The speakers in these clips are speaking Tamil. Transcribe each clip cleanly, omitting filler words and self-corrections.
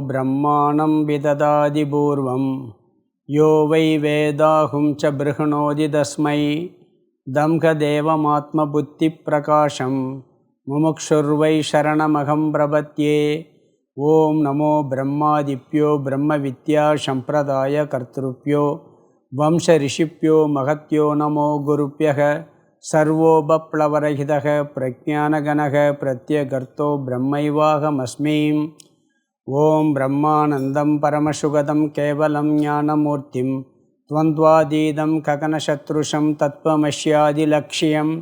ब्रह्माणं विददाति पूर्वं यो वै वेदाहुं च बृहणोति तस्मै दम्भदेवमात्मबुद्धिप्रकाशं मुमुक्षुर्वै शरणमहं प्रपद्ये। ओं नमो ब्रह्मादिभ्यो ब्रह्मविद्या सम्प्रदायकर्तृभ्यो वंशऋषिभ्यो महत्यो नमो गुरुभ्यः। सर्वोपप्लवरहितः प्रज्ञानगणः प्रत्यगर्तो ब्रह्मैवाहमस्मि। ओं ब्रह्मानन्दं परमसुगतं केवलं ज्ञानमूर्तिं द्वन्द्वातीतं गगनसदृशं तत्त्वमस्यादिलक्ष्यम्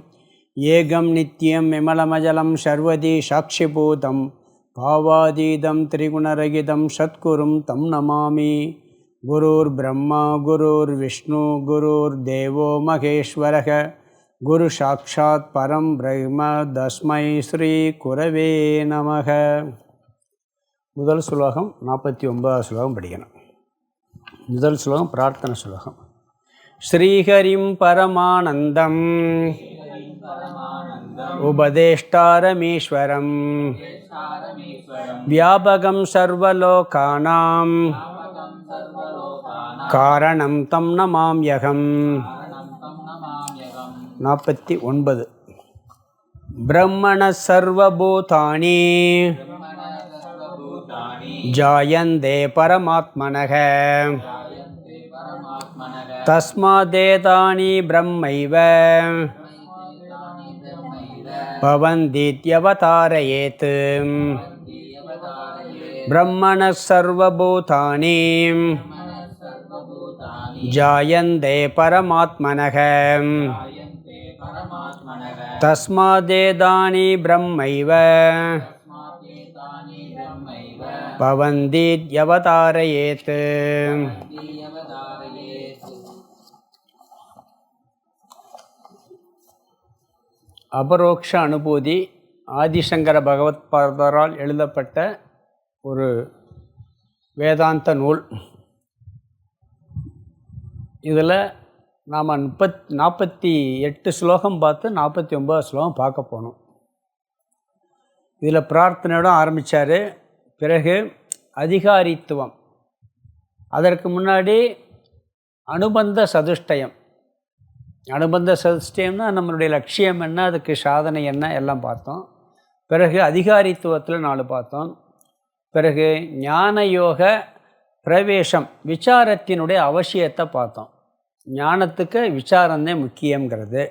एकं नित्यं विमलमजलं सर्वदी साक्षिभूतं भावातीतं त्रिगुणरहितं सद्गुरुं तं नमामि। गुरुर्ब्रह्मा गुरुर्विष्णु गुरुर्देवो महेश्वरः गुरु साक्षात् परं ब्रह्म तस्मै श्री குரவே நமக. முதல் ஸ்லோகம் 49வது ஸ்லோகம் படிக்கணும். முதல் ஸ்லோகம் பிரார்த்தனை ஸ்லோகம். ஸ்ரீஹரிம் பரமானந்தம் உபதேஷ்டாரமீஸ்வரம் வியாபகம் சர்வலோகானாம் காரணம் தம் நமாம்யகம். 49. பிரம்மண சர்வபூதானி ஜாயந்தே பரமாத்மனஹ தஸ்மாதேதானி பிரம்மைவ பவந்தீத்யவதாரயேத். பிரம்மண சர்வபூதானி ஜாயந்தே பரமாத்மனஹ தஸ்மாதேதானி பிரம்மைவ பவந்தீத்யவதாரயேத். அபரோக்ஷ அனுபூதி ஆதிசங்கர பகவத்பாதரால் எழுதப்பட்ட ஒரு வேதாந்த நூல். இதில் நாம் 48 ஸ்லோகம் பார்த்து 49 ஸ்லோகம் பார்க்க போனோம். இதில் பிரார்த்தனையோடு ஆரம்பித்தார். பிறகு அதிகாரித்துவம், அதற்கு முன்னாடி அனுபந்த சதுஷ்டயம். அனுபந்த சதுஷ்டயம்னா நம்மளுடைய லட்சியம் என்ன, அதுக்கு சாதனை என்ன எல்லாம் பார்த்தோம். பிறகு அதிகாரித்துவத்தில் 4 பார்த்தோம். பிறகு ஞானயோக பிரவேசம், விசாரத்தினுடைய அவசியத்தை பார்த்தோம். ஞானத்துக்கு விசாரந்தே முக்கியங்கிறது.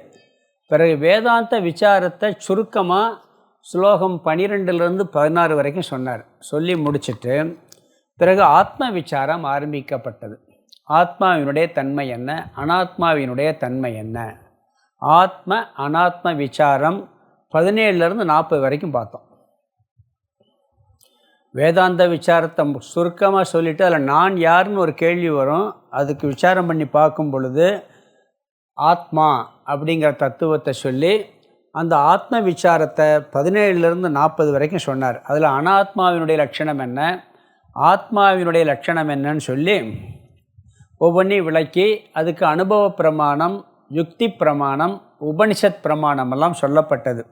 பிறகு வேதாந்த விசாரத்தை சுருக்கமாக ஸ்லோகம் 12லேருந்து 16 வரைக்கும் சொன்னார். சொல்லி முடிச்சுட்டு பிறகு ஆத்ம விசாரம் ஆரம்பிக்கப்பட்டது. ஆத்மாவினுடைய தன்மை என்ன, அனாத்மாவினுடைய தன்மை என்ன, ஆத்ம அனாத்ம விசாரம் 17லேருந்து 40 வரைக்கும் பார்த்தோம். வேதாந்த விசாரத்தை சுருக்கமாக சொல்லிவிட்டு அதில் நான் யாருன்னு ஒரு கேள்வி வரும். அதுக்கு விசாரம் பண்ணி பார்க்கும் பொழுது ஆத்மா அப்படிங்கிற தத்துவத்தை சொல்லி அந்த ஆத்ம விசாரத்தை 17லேருந்து 40 வரைக்கும் சொன்னார். அதில் அனாத்மாவினுடைய லட்சணம் என்ன, ஆத்மாவினுடைய லட்சணம் என்னன்னு சொல்லி ஒவ்வொன்றையும் விளக்கி அதுக்கு அனுபவ பிரமாணம், யுக்தி பிரமாணம், உபனிஷத் பிரமாணம் எல்லாம் சொல்லப்பட்டது.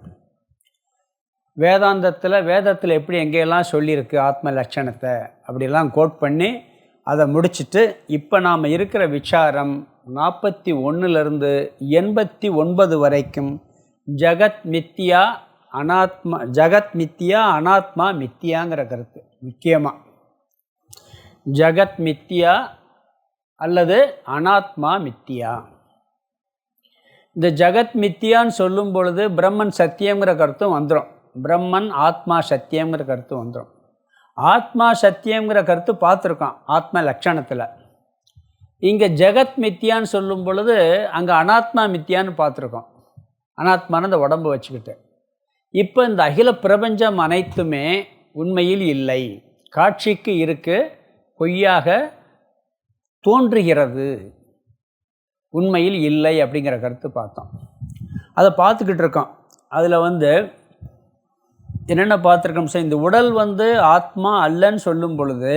வேதத்தில் எப்படி எங்கெல்லாம் சொல்லியிருக்கு ஆத்ம லட்சணத்தை அப்படிலாம் கோட் பண்ணி அதை முடிச்சுட்டு இப்போ நாம் இருக்கிற விசாரம் 41லேருந்து 89 வரைக்கும் ஜகத் மித்தியா அனாத்மா, ஜகத் மித்தியா அனாத்மா மித்தியாங்கிற கருத்து. முக்கியமாக ஜகத் மித்தியா அல்லது அனாத்மா மித்தியா. இந்த ஜகத் மித்தியான்னு சொல்லும் பொழுது பிரம்மன் சத்தியங்கிற கருத்தும் வந்துடும். பிரம்மன் ஆத்மா சத்தியங்கிற கருத்து வந்துடும். ஆத்மா சத்தியங்கிற கருத்து பார்த்துருக்கோம் ஆத்ம லட்சணத்தில். இங்கே ஜெகத் மித்தியான்னு சொல்லும் பொழுது அங்கே அனாத்மா மித்தியான்னு பார்த்துருக்கோம். அனாத்மான இந்த உடம்பு வச்சுக்கிட்டு. இப்போ இந்த அகில பிரபஞ்சம் அனைத்துமே உண்மையில் இல்லை, காட்சிக்கு இருக்கு, பொய்யாக தோன்றுகிறது, உண்மையில் இல்லை அப்படிங்கிற கருத்து பார்த்தோம். அதை பார்த்துக்கிட்டு இருக்கோம். அதில் என்னென்ன பார்த்துருக்கோம் சார், இந்த உடல் ஆத்மா அல்லன்னு சொல்லும் பொழுது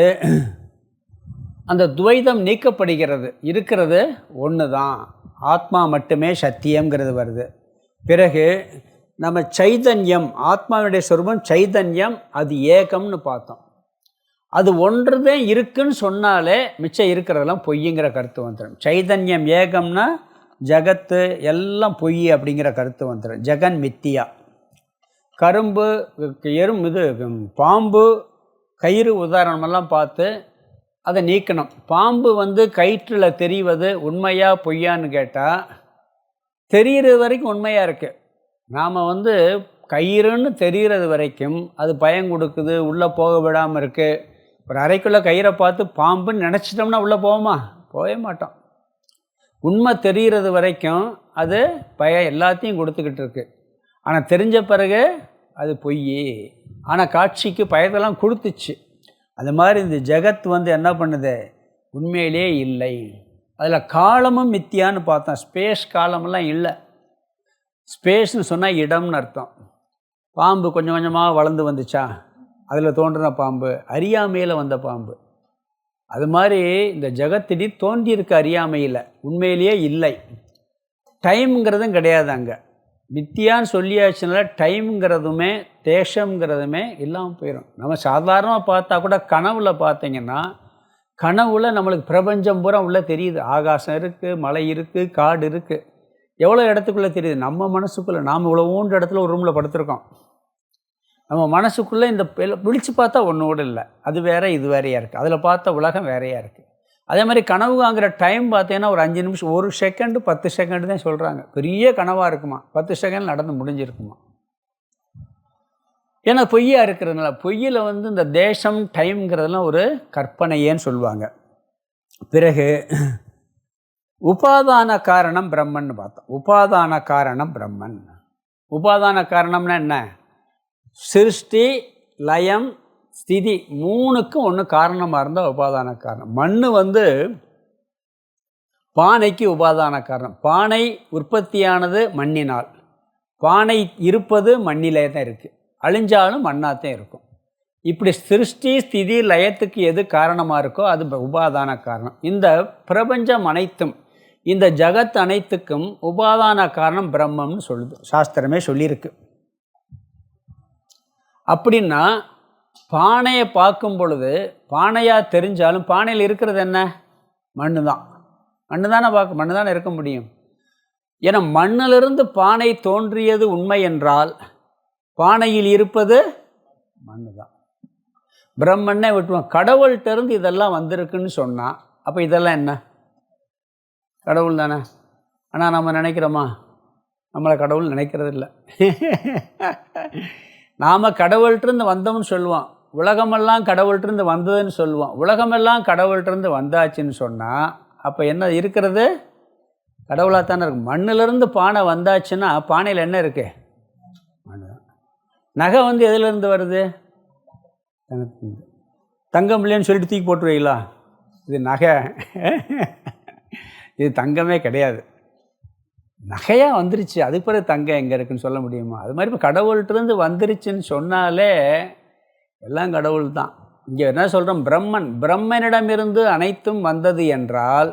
அந்த துவைதம் நீக்கப்படுகிறது. இருக்கிறது ஒன்று தான், ஆத்மா மட்டுமே சத்தியங்கிறது வருது. பிறகு நம்ம சைதன்யம், ஆத்மாவுடைய சொரூபம் சைதன்யம், அது ஏகம்னு பார்த்தோம். அது ஒன்றுதான் இருக்குன்னு சொன்னாலே மிச்சம் இருக்கிறதெல்லாம் பொய்ங்கிற கருத்து வந்துடும். சைதன்யம் ஏகம்னா ஜகத்து எல்லாம் பொய் அப்படிங்கிற கருத்து வந்துடும். ஜெகன் மித்தியா. கரும்பு இது பாம்பு கயிறு உதாரணமெல்லாம் பார்த்து அதை நீக்கணும். பாம்பு கயிற்றில் தெரிவது உண்மையா பொய்யான்னு கேட்டால் தெரிகிறது வரைக்கும் உண்மையாக இருக்குது. நாம் கயிறுன்னு தெரிகிறது வரைக்கும் அது பயம் கொடுக்குது, உள்ளே போக விடாமல் இருக்குது. ஒரு அறைக்குள்ளே கயிறை பார்த்து பாம்புன்னு நினச்சிட்டோம்னா உள்ளே போவோமா? போக மாட்டோம். உண்மை தெரிகிறது வரைக்கும் அது எல்லாத்தையும் கொடுத்துக்கிட்டு இருக்கு. ஆனால் தெரிஞ்ச பிறகு அது பொய். ஆனால் காட்சிக்கு பயத்தெல்லாம் கொடுத்துச்சு. அது மாதிரி இந்த ஜெகத் என்ன பண்ணுது? உண்மையிலே இல்லை. அதில் காலமும் மித்தியான்னு பார்த்தோம். ஸ்பேஸ் காலமெல்லாம் இல்லை. ஸ்பேஸ்னு சொன்னால் இடம்னு அர்த்தம். பாம்பு கொஞ்சம் கொஞ்சமாக வளர்ந்து வந்துச்சா? அதில் தோன்றின பாம்பு அறியாமையில் வந்த பாம்பு. அது மாதிரி இந்த ஜெகத்திடி தோன்றியிருக்கு அறியாமையில், உண்மையிலேயே இல்லை. டைம்ங்கிறதும் கிடையாது. அங்கே மித்தியான்னு சொல்லியாச்சுனால டைம்ங்கிறதுமே தேசங்கிறதுமே இல்லாமல் போயிடும். நம்ம சாதாரணமாக பார்த்தா கூட கனவுல பார்த்தீங்கன்னா, கனவுல நம்மளுக்கு பிரபஞ்சம் பூரா உள்ளே தெரியுது. ஆகாசம் இருக்குது, மலை இருக்குது, காடு இருக்குது. எவ்வளோ இடத்துக்குள்ளே தெரியுது? நம்ம மனசுக்குள்ளே. நாம் இவ்வளோ ஊன்ற இடத்துல ஒரு ரூமில் படுத்துருக்கோம். நம்ம மனசுக்குள்ளே இந்த விழித்து பார்த்தா ஒன்று கூட இல்லை. அது வேறு, இது வேறையாக இருக்குது. அதில் பார்த்த உலகம் வேறையாக இருக்குது. அதே மாதிரி கனவு வாங்குகிற டைம் பார்த்தீங்கன்னா ஒரு 5 நிமிஷம், 1 செகண்டு 10 செகண்டு தான் சொல்கிறாங்க. பெரிய கனவாக இருக்குமா, 10 செகண்ட் நடந்து முடிஞ்சிருக்குமா. ஏன்னா பொய்யாக இருக்கிறதுனால. பொய்யில் இந்த தேசம் டைம்ங்கிறதெல்லாம் ஒரு கற்பனையேன்னு சொல்லுவாங்க. பிறகு உபாதான காரணம் பிரம்மன் பார்த்தோம். உபாதான காரணம் பிரம்மன். உபாதான காரணம்னா என்ன? சிருஷ்டி, லயம், ஸ்திதி மூணுக்கும் ஒன்று காரணமாக இருந்தால் உபாதான காரணம். மண் பானைக்கு உபாதான காரணம். பானை உற்பத்தியானது மண்ணினால். பானை இருப்பது மண்ணிலே தான் இருக்குது. அழிஞ்சாலும் மண்ணாகத்தான் இருக்கும். இப்படி சிருஷ்டி, ஸ்திதி, லயத்துக்கு எது காரணமாக இருக்கோ அது உபாதான காரணம். இந்த பிரபஞ்சம் அனைத்தும், இந்த ஜகத் அனைத்துக்கும் உபாதான காரணம் பிரம்மம்னு சொல்லுது. சாஸ்திரமே சொல்லியிருக்கு. அப்படின்னா பானையை பார்க்கும் பொழுது பானையாக தெரிஞ்சாலும் பானையில் இருக்கிறது என்ன? மண்ணு தான். மண்ணு தானே மண்ணு தானே இருக்க முடியும். ஏன்னா மண்ணிலிருந்து பானை தோன்றியது உண்மை என்றால் பானையில் இருப்பது மண்ணு தான். பிரம்மன்னே விட்டுருவோம். கடவுள்கிட்டருந்து இதெல்லாம் வந்திருக்குன்னு சொன்னால் அப்போ இதெல்லாம் என்ன? கடவுள் தானே. ஆனால் நம்ம நினைக்கிறோமா? நம்மளை கடவுள் நினைக்கிறது இல்லை. நாம் கடவுள்கிட்டருந்து வந்தோம்னு சொல்லுவோம். உலகமெல்லாம் கடவுள்கிட்டருந்து வந்ததுன்னு சொல்லுவோம். உலகமெல்லாம் கடவுள்கிட்டருந்து வந்தாச்சுன்னு சொன்னால் அப்போ என்ன இருக்கிறது? கடவுளாக தானே இருக்கும். மண்ணிலிருந்து பானை வந்தாச்சுன்னா பானையில் என்ன இருக்கு? மண். நகை எதுலேருந்து வருது? தங்கம் இல்லைன்னு சொல்லிட்டு தூக்கி போட்டுருவீங்களா? இது நகை, இது தங்கமே கிடையாது. நகையாக வந்துருச்சு, அதுக்கு பிறகு தங்கம் எங்கே இருக்குன்னு சொல்ல முடியுமா? அது மாதிரி இப்போ கடவுள்கிட்டருந்து வந்துருச்சுன்னு சொன்னாலே எல்லாம் கடவுள் தான். இங்கே என்ன சொல்கிறோம்? பிரம்மனிடமிருந்து அனைத்தும் வந்தது என்றால்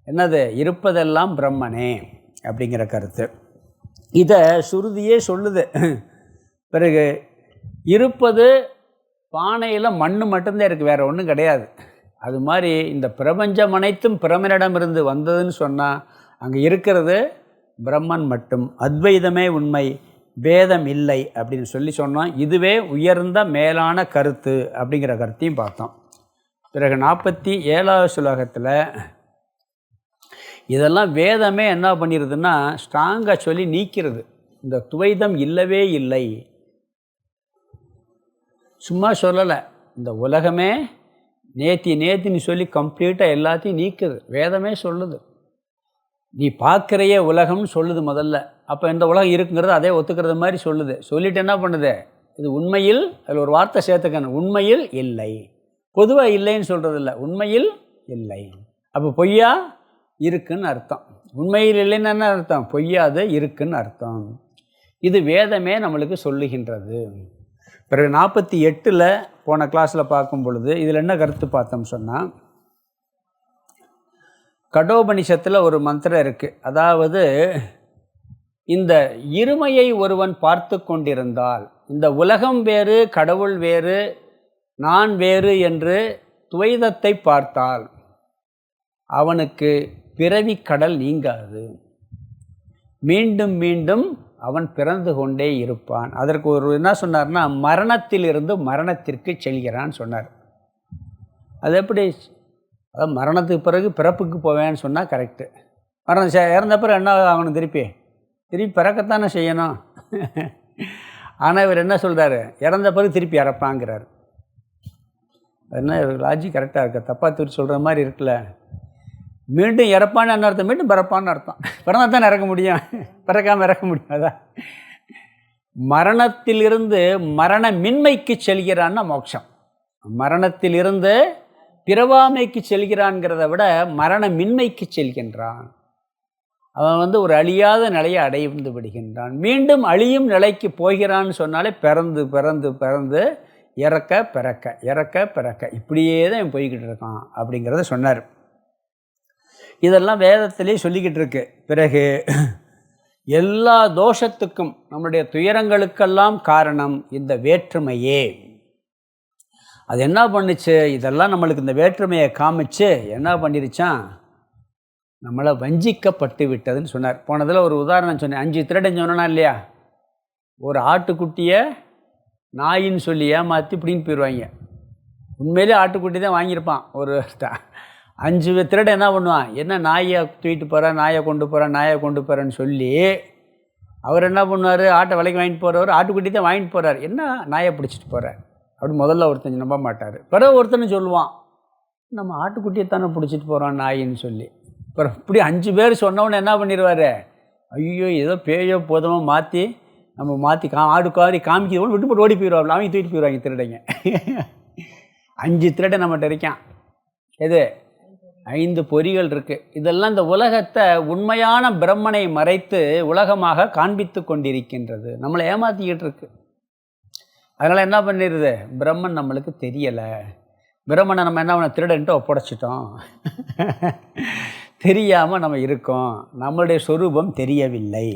என்னது? இருப்பதெல்லாம் பிரம்மனே அப்படிங்கிற கருத்து. இதை சுருதியே சொல்லுது. பிறகு இருப்பது பானையில் மண் மட்டும்தான் இருக்குது, வேறு ஒன்றும் கிடையாது. அது மாதிரி இந்த பிரபஞ்சம் அனைத்தும் பிரம்மனிடமிருந்து வந்ததுன்னு சொன்னால் அங்கே இருக்கிறது பிரம்மன் மட்டும். அத்வைதமே உண்மை, பேதம் இல்லை அப்படின்னு சொன்னோம். இதுவே உயர்ந்த மேலான கருத்து அப்படிங்கிற கருத்தையும் பார்த்தோம். பிறகு 47வது ஸ்லோகத்தில் இதெல்லாம் வேதமே என்ன பண்ணிடுதுன்னா ஸ்ட்ராங்காக சொல்லி நீக்கிறது. இந்த துவைதம் இல்லவே இல்லை, சும்மா சொல்லலை. இந்த உலகமே நேத்தின்னு சொல்லி கம்ப்ளீட்டாக எல்லாத்தையும் நீக்குது. வேதமே சொல்லுது. நீ பார்க்குறைய உலகம்னு சொல்லுது முதல்ல. அப்போ இந்த உலகம் இருக்குங்கிறது அதே ஒத்துக்கிறது மாதிரி சொல்லுது. சொல்லிட்டு என்ன பண்ணுது? இது உண்மையில், அதில் ஒரு வார்த்தை சேர்த்துக்கணும், உண்மையில் இல்லை. பொதுவாக இல்லைன்னு சொல்கிறது இல்லை, உண்மையில் இல்லை. அப்போ பொய்யா இருக்குன்னு அர்த்தம். உண்மையில் இல்லைன்னு என்ன அர்த்தம்? பொய்யாது இருக்குன்னு அர்த்தம். இது வேதமே நம்மளுக்கு சொல்லுகின்றது. பிறகு 48ல் போன கிளாஸில் பார்க்கும் பொழுது இதில் என்ன கருத்து பார்த்தோம் சொன்னால், கடோபனிஷத்தில் ஒரு மந்திரம் இருக்குது. அதாவது இந்த இருமையை ஒருவன் பார்த்து கொண்டிருந்தால், இந்த உலகம் வேறு கடவுள் வேறு, நான் வேறு என்று துவைதத்தை பார்த்தால் அவனுக்கு பிறவி கடல் நீங்காது. மீண்டும் மீண்டும் அவன் பிறந்து கொண்டே இருப்பான். அதற்கு ஒரு என்ன சொன்னார்னா, மரணத்திலிருந்து மரணத்திற்கு செல்கிறான்னு சொன்னார். அது எப்படி? அதாவது மரணத்துக்கு பிறகு பிறப்புக்கு போவேன்னு சொன்னால் கரெக்டு. மரணம் இறந்த பிறகு என்ன ஆகணும்? திருப்பி பிறக்கத்தானே செய்யணும். ஆனால் இவர் என்ன சொல்கிறாரு? இறந்த பிறகு திருப்பி இறப்பாங்கிறார். என்ன லாஜிக் கரெக்டாக இருக்க? தப்பாக திருப்பி சொல்கிற மாதிரி இருக்குல்ல. மீண்டும் இறப்பான்னு என்ன அர்த்தம்? மீண்டும் பிறப்பான்னு அர்த்தம். பிறந்தால் தான் இறக்க முடியும், பிறக்காமல் இறக்க முடியாதா? மரணத்திலிருந்து மரணமின்மைக்கு செல்கிறான்னா மோட்சம். மரணத்திலிருந்து பிறவாமைக்கு செல்கிறான்கிறத விட மரணமின்மைக்கு செல்கின்றான். அவன் ஒரு அழியாத நிலையை அடைந்து விடுகின்றான். மீண்டும் அழியும் நிலைக்கு போகிறான்னு சொன்னாலே பிறந்து பிறந்து பிறந்து இறக்க பிறக்க இறக்க பிறக்க இப்படியே தான் போய்கிட்டு இருக்கான் அப்படிங்கிறத சொன்னார். இதெல்லாம் வேதத்திலே சொல்லிக்கிட்டு இருக்கு. பிறகு எல்லா தோஷத்துக்கும் நம்முடைய துயரங்களுக்கெல்லாம் காரணம் இந்த வேற்றுமையே. அது என்ன பண்ணுச்சு? இதெல்லாம் நம்மளுக்கு இந்த வேற்றுமையை காமிச்சு என்ன பண்ணிருச்சான்? நம்மளை வஞ்சிக்கப்பட்டு விட்டதுன்னு சொன்னார். போனதில் ஒரு உதாரணம் சொன்னேன். 5 திருடன் சொன்னா இல்லையா? ஒரு ஆட்டுக்குட்டியை நாயின்னு சொல்லி ஏமாற்றி இப்படின்னு போயிடுவாங்க. உண்மையிலே ஆட்டுக்குட்டி தான் வாங்கியிருப்பான். ஒரு 5 திருடன் என்ன பண்ணுவான்? என்ன நாயை தூக்கிட்டு போகிறேன், நாயை கொண்டு போகிறேன், நாயை கொண்டு போகிறேன்னு சொல்லி அவர் என்ன பண்ணுவார்? ஆட்டை விலைக்கு வாங்கிட்டு போகிறவர் ஆட்டுக்குட்டி தான் வாங்கிட்டு போகிறார். என்ன நாயை பிடிச்சிட்டு போகிறார் அப்படி முதல்ல ஒருத்தன் நம்ப மாட்டார். பிறகு ஒருத்தன்னு சொல்லுவான், நம்ம ஆட்டுக்குட்டியை தானே பிடிச்சிட்டு போகிறோம் நாயின்னு சொல்லி. அப்புறம் இப்படி 5 பேர் சொன்னவொன்னே என்ன பண்ணிடுவார்? ஐயோ ஏதோ பேயோ போதமோ மாற்றி நம்ம மாற்றி ஆடுக்காரி காமிக்கிறவங்க விட்டு போட்டு ஓடி போயிடுவாங்க. அவங்க தூக்கிட்டு போயிடுவாங்க திருடைங்க. 5 திருடை நம்மகிட்ட இருக்கான். எது? 5 பொறிகள் இருக்குது. இதெல்லாம் இந்த உலகத்தை உண்மையான பிரம்மனை மறைத்து உலகமாக காண்பித்து கொண்டிருக்கின்றது. நம்மளை ஏமாற்றிக்கிட்டு இருக்கு. அதனால் என்ன பண்ணிடுது? பிரம்மன் நம்மளுக்கு தெரியலை. பிரம்மனை நம்ம என்ன பண்ண? திருடன்ட்டு ஒப்படைச்சிட்டோம். தெரியாமல் நம்ம இருக்கோம். நம்மளுடைய சொரூபம் தெரியவில்லை.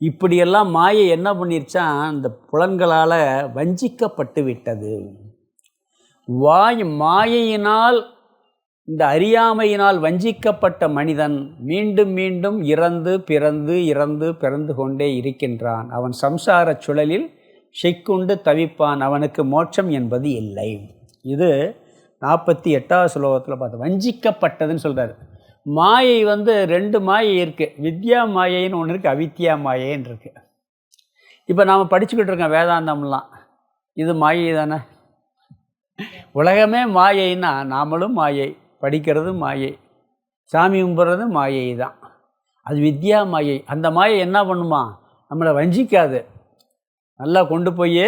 இப்படியெல்லாம் மாயை என்ன பண்ணிருச்சான்? இந்த புலன்களால் வஞ்சிக்கப்பட்டு விட்டது. மாயையினால், இந்த அறியாமையினால் வஞ்சிக்கப்பட்ட மனிதன் மீண்டும் மீண்டும் இறந்து பிறந்து இறந்து பிறந்து கொண்டே இருக்கின்றான். அவன் சம்சார சுழலில் சிக்குண்டு தவிப்பான். அவனுக்கு மோட்சம் என்பது இல்லை. இது 48வது ஸ்லோகத்தில் பார்த்து வஞ்சிக்கப்பட்டதுன்னு சொல்கிறார். மாயை 2 மாயை இருக்குது. வித்யா மாயைன்னு ஒன்று இருக்குது, அவித்யா மாயைன்னு இருக்குது. இப்போ நாம் படிச்சுக்கிட்டு இருக்கோம் வேதாந்தம்லாம். இது மாயை தானே. உலகமே மாயைன்னா நாமளும் மாயை, படிக்கிறது மாயை, சாமி கும்பிட்றது மாயை தான். அது வித்யா மாயை. அந்த மாயை என்ன பண்ணுமா? நம்மளை வஞ்சிக்காது, நல்லா கொண்டு போய்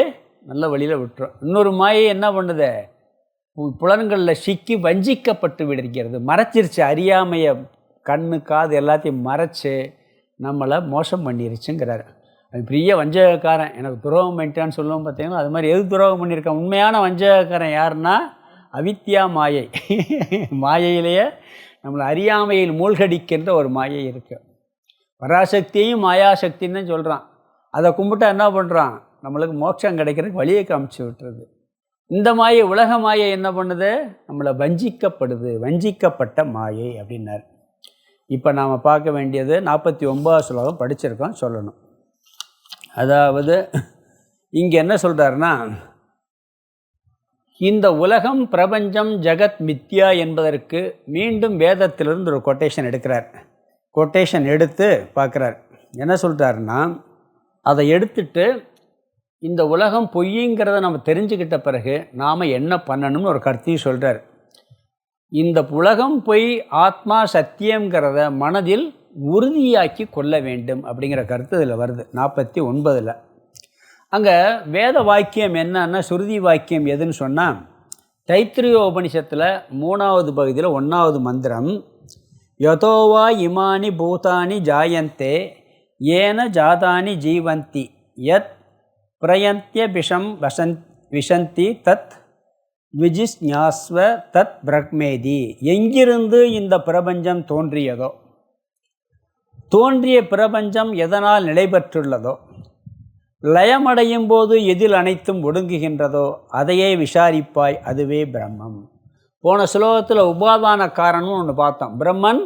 நல்ல வழியில் விட்டுரும். இன்னொரு மாயை என்ன பண்ணுது? புலன்களில் சிக்கி வஞ்சிக்கப்பட்டு விடுகிறது. மறைச்சிருச்சு. அறியாமையை, கண்ணு காது எல்லாத்தையும் மறைச்சி நம்மளை மோசம் பண்ணிருச்சுங்கிறார். அது பெரிய வஞ்சகக்காரன். எனக்கு துரோகம் பண்ணிட்டான்னு சொல்லுவோம் பார்த்தீங்கன்னா, அது மாதிரி எது துரோகம் பண்ணியிருக்கான்? உண்மையான வஞ்சகக்காரன் யாருன்னா அவித்யா மாயை. மாயையிலேயே நம்மளை அறியாமையில் மூழ்கடிக்கின்ற ஒரு மாயை இருக்குது. பராசக்தியையும் மாயாசக்தின்னு தான் சொல்கிறான். அதை கும்பிட்டா என்ன பண்ணுறான்? நம்மளுக்கு மோட்சம் கிடைக்கிறதுக்கு வழியை காமிச்சு விட்டுறது. இந்த மாயை, உலக மாயை என்ன பண்ணுது? நம்மளை வஞ்சிக்கப்படுது. வஞ்சிக்கப்பட்ட மாயை அப்படின்னார். இப்போ நாம் பார்க்க வேண்டியது 49வது ஸ்லோகம் படிச்சிருக்கோம், சொல்லணும். அதாவது இங்கே என்ன சொல்கிறாருன்னா, இந்த உலகம் பிரபஞ்சம் ஜெகத் மித்யா என்பதற்கு மீண்டும் வேதத்திலிருந்து ஒரு கொட்டேஷன் எடுக்கிறார். கொட்டேஷன் எடுத்து பார்க்குறார். என்ன சொல்கிறாருன்னா, அதை எடுத்துட்டு இந்த உலகம் பொய்ங்கிறத நம்ம தெரிஞ்சுக்கிட்ட பிறகு நாம் என்ன பண்ணணும்னு ஒரு கருத்தையும் சொல்கிறார். இந்த உலகம் பொய், ஆத்மா சத்தியங்கிறத மனதில் உறுதியாக்கி கொள்ள வேண்டும் அப்படிங்கிற கருத்து இதில் வருது 49ல். அங்கே வேத வாக்கியம் என்னன்னா, சுருதி வாக்கியம் எதுன்னு சொன்னால், தைத்திரிய உபனிஷத்தில் 3வது பகுதியில் 1வது மந்திரம், யதோவா இமானி பூதானி ஜாயந்தே ஏன ஜாதானி ஜீவந்தி யத் பிரயந்திய விஷம் விஷந்தி தத் விஜிஸ்ஞாஸ்வ தத் பிரக்மேதி. எங்கிருந்து இந்த பிரபஞ்சம் தோன்றியதோ, தோன்றிய பிரபஞ்சம் எதனால் நிலை பெற்றுள்ளதோ, லயமடையும் போது எதில் அனைத்தும் ஒடுங்குகின்றதோ அதையே விசாரிப்பாய், அதுவே பிரம்மம். போன ஸ்லோகத்தில் உபாதான காரணம்னு ஒன்று பார்த்தோம். பிரம்மன்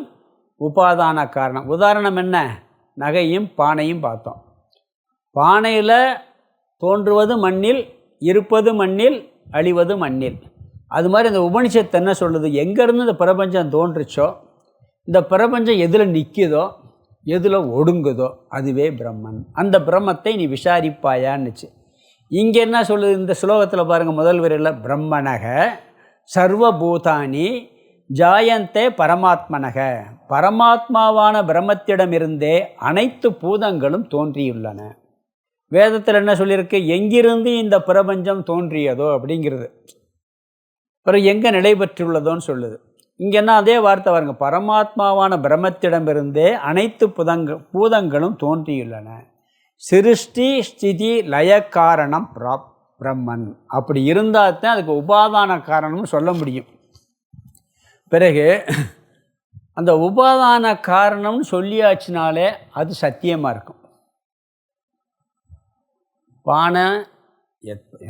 உபாதான காரணம். உதாரணம் என்ன? நகையும் பானையும் பார்த்தோம். பானையில் தோன்றுவது மண்ணில், இருப்பது மண்ணில், அழிவது மண்ணில். அது மாதிரி இந்த உபனிஷத்து என்ன சொல்லுது? எங்கேருந்து இந்த பிரபஞ்சம் தோன்றுச்சோ, இந்த பிரபஞ்சம் எதில் நிற்குதோ, எதில் ஒடுங்குதோ அதுவே பிரம்மன். அந்த பிரம்மத்தை நீ விசாரிப்பாயான்னுச்சு. இங்கே என்ன சொல்லுது இந்த ஸ்லோகத்தில் பாருங்கள், முதல் வரியில் பிரம்மனக சர்வபூதானி ஜாயந்தே பரமாத்மனக. பரமாத்மாவான பிரம்மத்திடமிருந்தே அனைத்து பூதங்களும் தோன்றியுள்ளன. வேதத்தில் என்ன சொல்லியிருக்கு? எங்கிருந்து இந்த பிரபஞ்சம் தோன்றியதோ அப்படிங்கிறது. பிறகு எங்கே நிலை பெற்றுள்ளதோன்னு சொல்லுது. இங்கே என்ன அதே வார்த்தை பாருங்க, பரமாத்மாவான பிரம்மத்திடமிருந்தே அனைத்து பூதங்களும் தோன்றியுள்ளன. சிருஷ்டி ஸ்திதி லய காரணம் பிரம்மன். அப்படி இருந்தால் தான் அதுக்கு உபாதான காரணம்னு சொல்ல முடியும். பிறகு அந்த உபாதான காரணம்னு சொல்லியாச்சுனாலே அது சத்தியமாக இருக்கும். பானை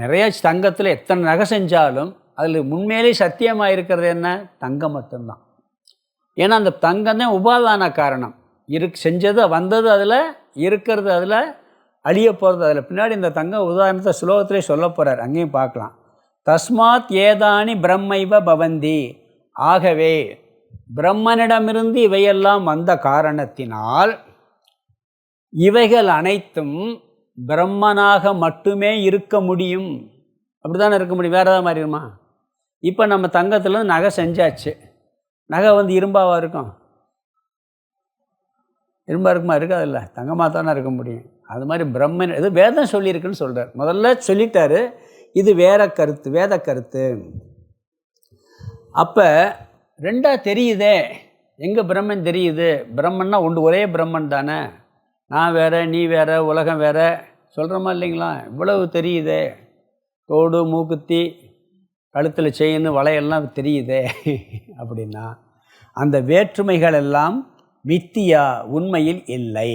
நிறைய தங்கத்தில் எத்தனை நகை செஞ்சாலும் அதில் உண்மையிலே சத்தியமாக இருக்கிறது என்ன? தங்கம் மட்டும்தான். ஏன்னா அந்த தங்கம் தான் உபாதான காரணம். செஞ்சது வந்தது அதில், இருக்கிறது அதில், அழிய போகிறது அதில். பின்னாடி இந்த தங்க உதாரணத்தை ஸ்லோகத்திலே சொல்ல போகிறார், அங்கேயும் பார்க்கலாம். தஸ்மாத் ஏதானி பிரம்மைவ பவந்தி. ஆகவே பிரம்மனிடமிருந்து இவையெல்லாம் வந்த காரணத்தினால் இவைகள் அனைத்தும் பிரம்மனாக மட்டுமே இருக்க முடியும். அப்படி தானே இருக்க முடியும், வேறு ஏதாவது மாறிடுமா? இப்போ நம்ம தங்கத்துலேருந்து நகை செஞ்சாச்சு. நகை இரும்பாவாக இருக்கும்? இரும்பாக இருக்குமா? இருக்காதில்ல, தங்கமாக தானே இருக்க முடியும். அது மாதிரி பிரம்மன் இது வேதம் சொல்லியிருக்குன்னு சொல்கிறார். முதல்ல சொல்லிட்டாரு, இது வேற கருத்து, வேத கருத்து. அப்போ ரெண்டாக தெரியுதே, எங்கே பிரம்மன் தெரியுது? பிரம்மன்னா ஒரே பிரம்மன் தானே. நான் வேறு, நீ வேறு, உலகம் வேறு சொல்கிறோமா இல்லைங்களா? இவ்வளவு தெரியுதே, தோடு, மூக்குத்தி, கழுத்தில் செயின், வளையெல்லாம் தெரியுதே. அப்படின்னா அந்த வேற்றுமைகள் எல்லாம் மித்தியா, உண்மையில் இல்லை.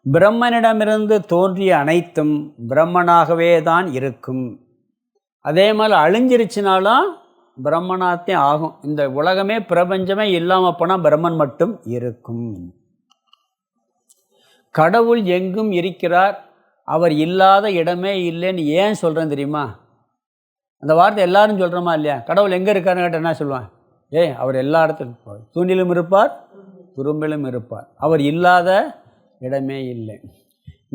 பிரம்மனிடமிருந்து தோன்றிய அனைத்தும் பிரம்மனாகவே தான் இருக்கும். அதே மாதிரி அழிஞ்சிருச்சுனாலும் பிரம்மனாத்தே ஆகும். இந்த உலகமே பிரபஞ்சமே இல்லாமல் போனால் பிரம்மன் மட்டும் இருக்கும். கடவுள் எங்கும் இருக்கிறார், அவர் இல்லாத இடமே இல்லைன்னு ஏன் சொல்கிறேன் தெரியுமா? அந்த வார்த்தை எல்லாரும் சொல்கிறோமா இல்லையா? கடவுள் எங்கே இருக்காருன்னு கேட்டால் என்ன சொல்லுவான்? அவர் எல்லா இடத்துலையும் இருப்பார், தூணிலும் இருப்பார், துரும்பிலும் இருப்பார். அவர் இல்லாத இடமே இல்லை.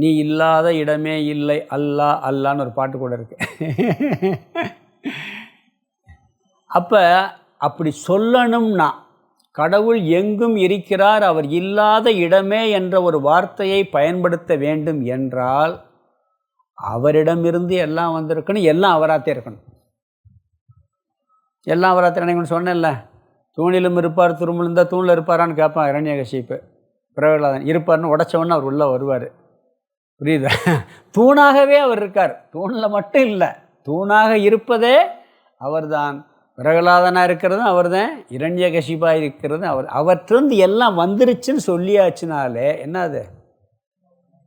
நீ இல்லாத இடமே இல்லை, அல்லா அல்லான்னு ஒரு பாட்டு கூட இருக்கு. அப்போ அப்படி சொல்லணும்னா கடவுள் எங்கும் இருக்கிறார், அவர் இல்லாத இடமே என்ற ஒரு வார்த்தையை பயன்படுத்த வேண்டும் என்றால் அவரிடமிருந்து எல்லாம் வந்திருக்கணும், எல்லாம் அவராத்தே இருக்கணும். எல்லாம் அவராத்தே நினைக்கணும்னு சொன்னேன்ல. தூணிலும் இருப்பார், துரும்பிலும் இருந்தால் தூணில் இருப்பாரான்னு கேட்பான் இரண்யகசிப்பு. பிரகலாதன் இருப்பார்னு உடச்சவொன்னே அவர் உள்ளே வருவார். புரியுதா? தூணாகவே அவர் இருக்கார், தூணில் மட்டும் இல்லை, தூணாக இருப்பதே அவர்தான். பிரகலாதனாக இருக்கிறதும் அவர் தான், இரண்யகசிபாக இருக்கிறதும் அவர். அவற்றிருந்து எல்லாம் வந்துருச்சுன்னு சொல்லியாச்சுனாலே என்னது?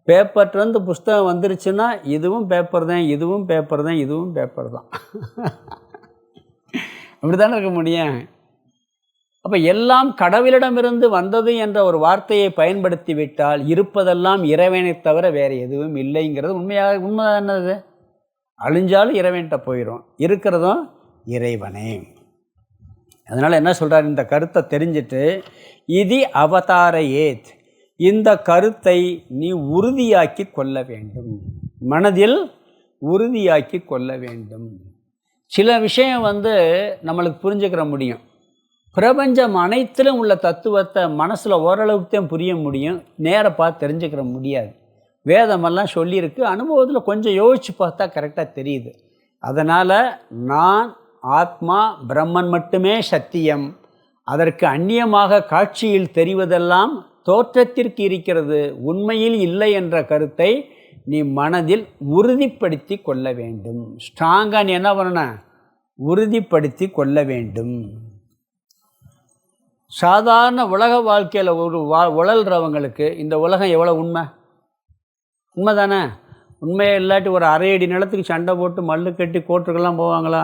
பேப்பர்லேருந்து புஸ்தகம் வந்துருச்சுன்னா இதுவும் பேப்பர் தான், இதுவும் பேப்பர் தான், இதுவும் பேப்பர் தான். அப்படி தானே இருக்க முடியும். அப்போ எல்லாம் கடவுளிடமிருந்து வந்தது என்ற ஒரு வார்த்தையை பயன்படுத்தி விட்டால் இருப்பதெல்லாம் இறைவனை தவிர வேறு எதுவும் இல்லைங்கிறது உண்மை என்னது? அழிஞ்சாலும் இறைவன்கிட்ட போயிடும், இருக்கிறதும் இறைவனே. அதனால் என்ன சொல்கிறார்? இந்த கருத்தை தெரிஞ்சிட்டு இது அவதார ஏத், இந்த கருத்தை நீ உறுதியாக்கி கொள்ள வேண்டும், மனதில் உறுதியாக்கி கொள்ள வேண்டும். சில விஷயம் நம்மளுக்கு புரிஞ்சுக்கிற முடியும். பிரபஞ்சம் அனைத்திலும் உள்ள தத்துவத்தை மனசில் ஓரளவுக்கு தான் புரிய முடியும், நேராக பார்த்து தெரிஞ்சுக்கிற முடியாது. வேதமெல்லாம் சொல்லியிருக்கு, அனுபவத்தில் கொஞ்சம் யோசித்து பார்த்தா கரெக்டாக தெரியுது. அதனால் நான் ஆத்மா, பிரம்மன் மட்டுமே சத்தியம், அதற்கு அந்நியமாக காட்சியில் தெரிவதெல்லாம் தோற்றத்திற்கு இருக்கிறது, உண்மையில் இல்லை என்ற கருத்தை நீ மனதில் உறுதிப்படுத்தி கொள்ள வேண்டும். ஸ்ட்ராங்காக நீ என்ன பண்ணணும்? உறுதிப்படுத்தி கொள்ள வேண்டும். சாதாரண உலக வாழ்க்கையில் உழல்றவங்களுக்கு இந்த உலகம் எவ்வளோ உண்மை? உண்மை தானே? உண்மையே இல்லாட்டி ஒரு அரை அடி நிலத்துக்கு சண்டை போட்டு மல்லு கட்டி கோர்ட்டுக்கெல்லாம் போவாங்களா?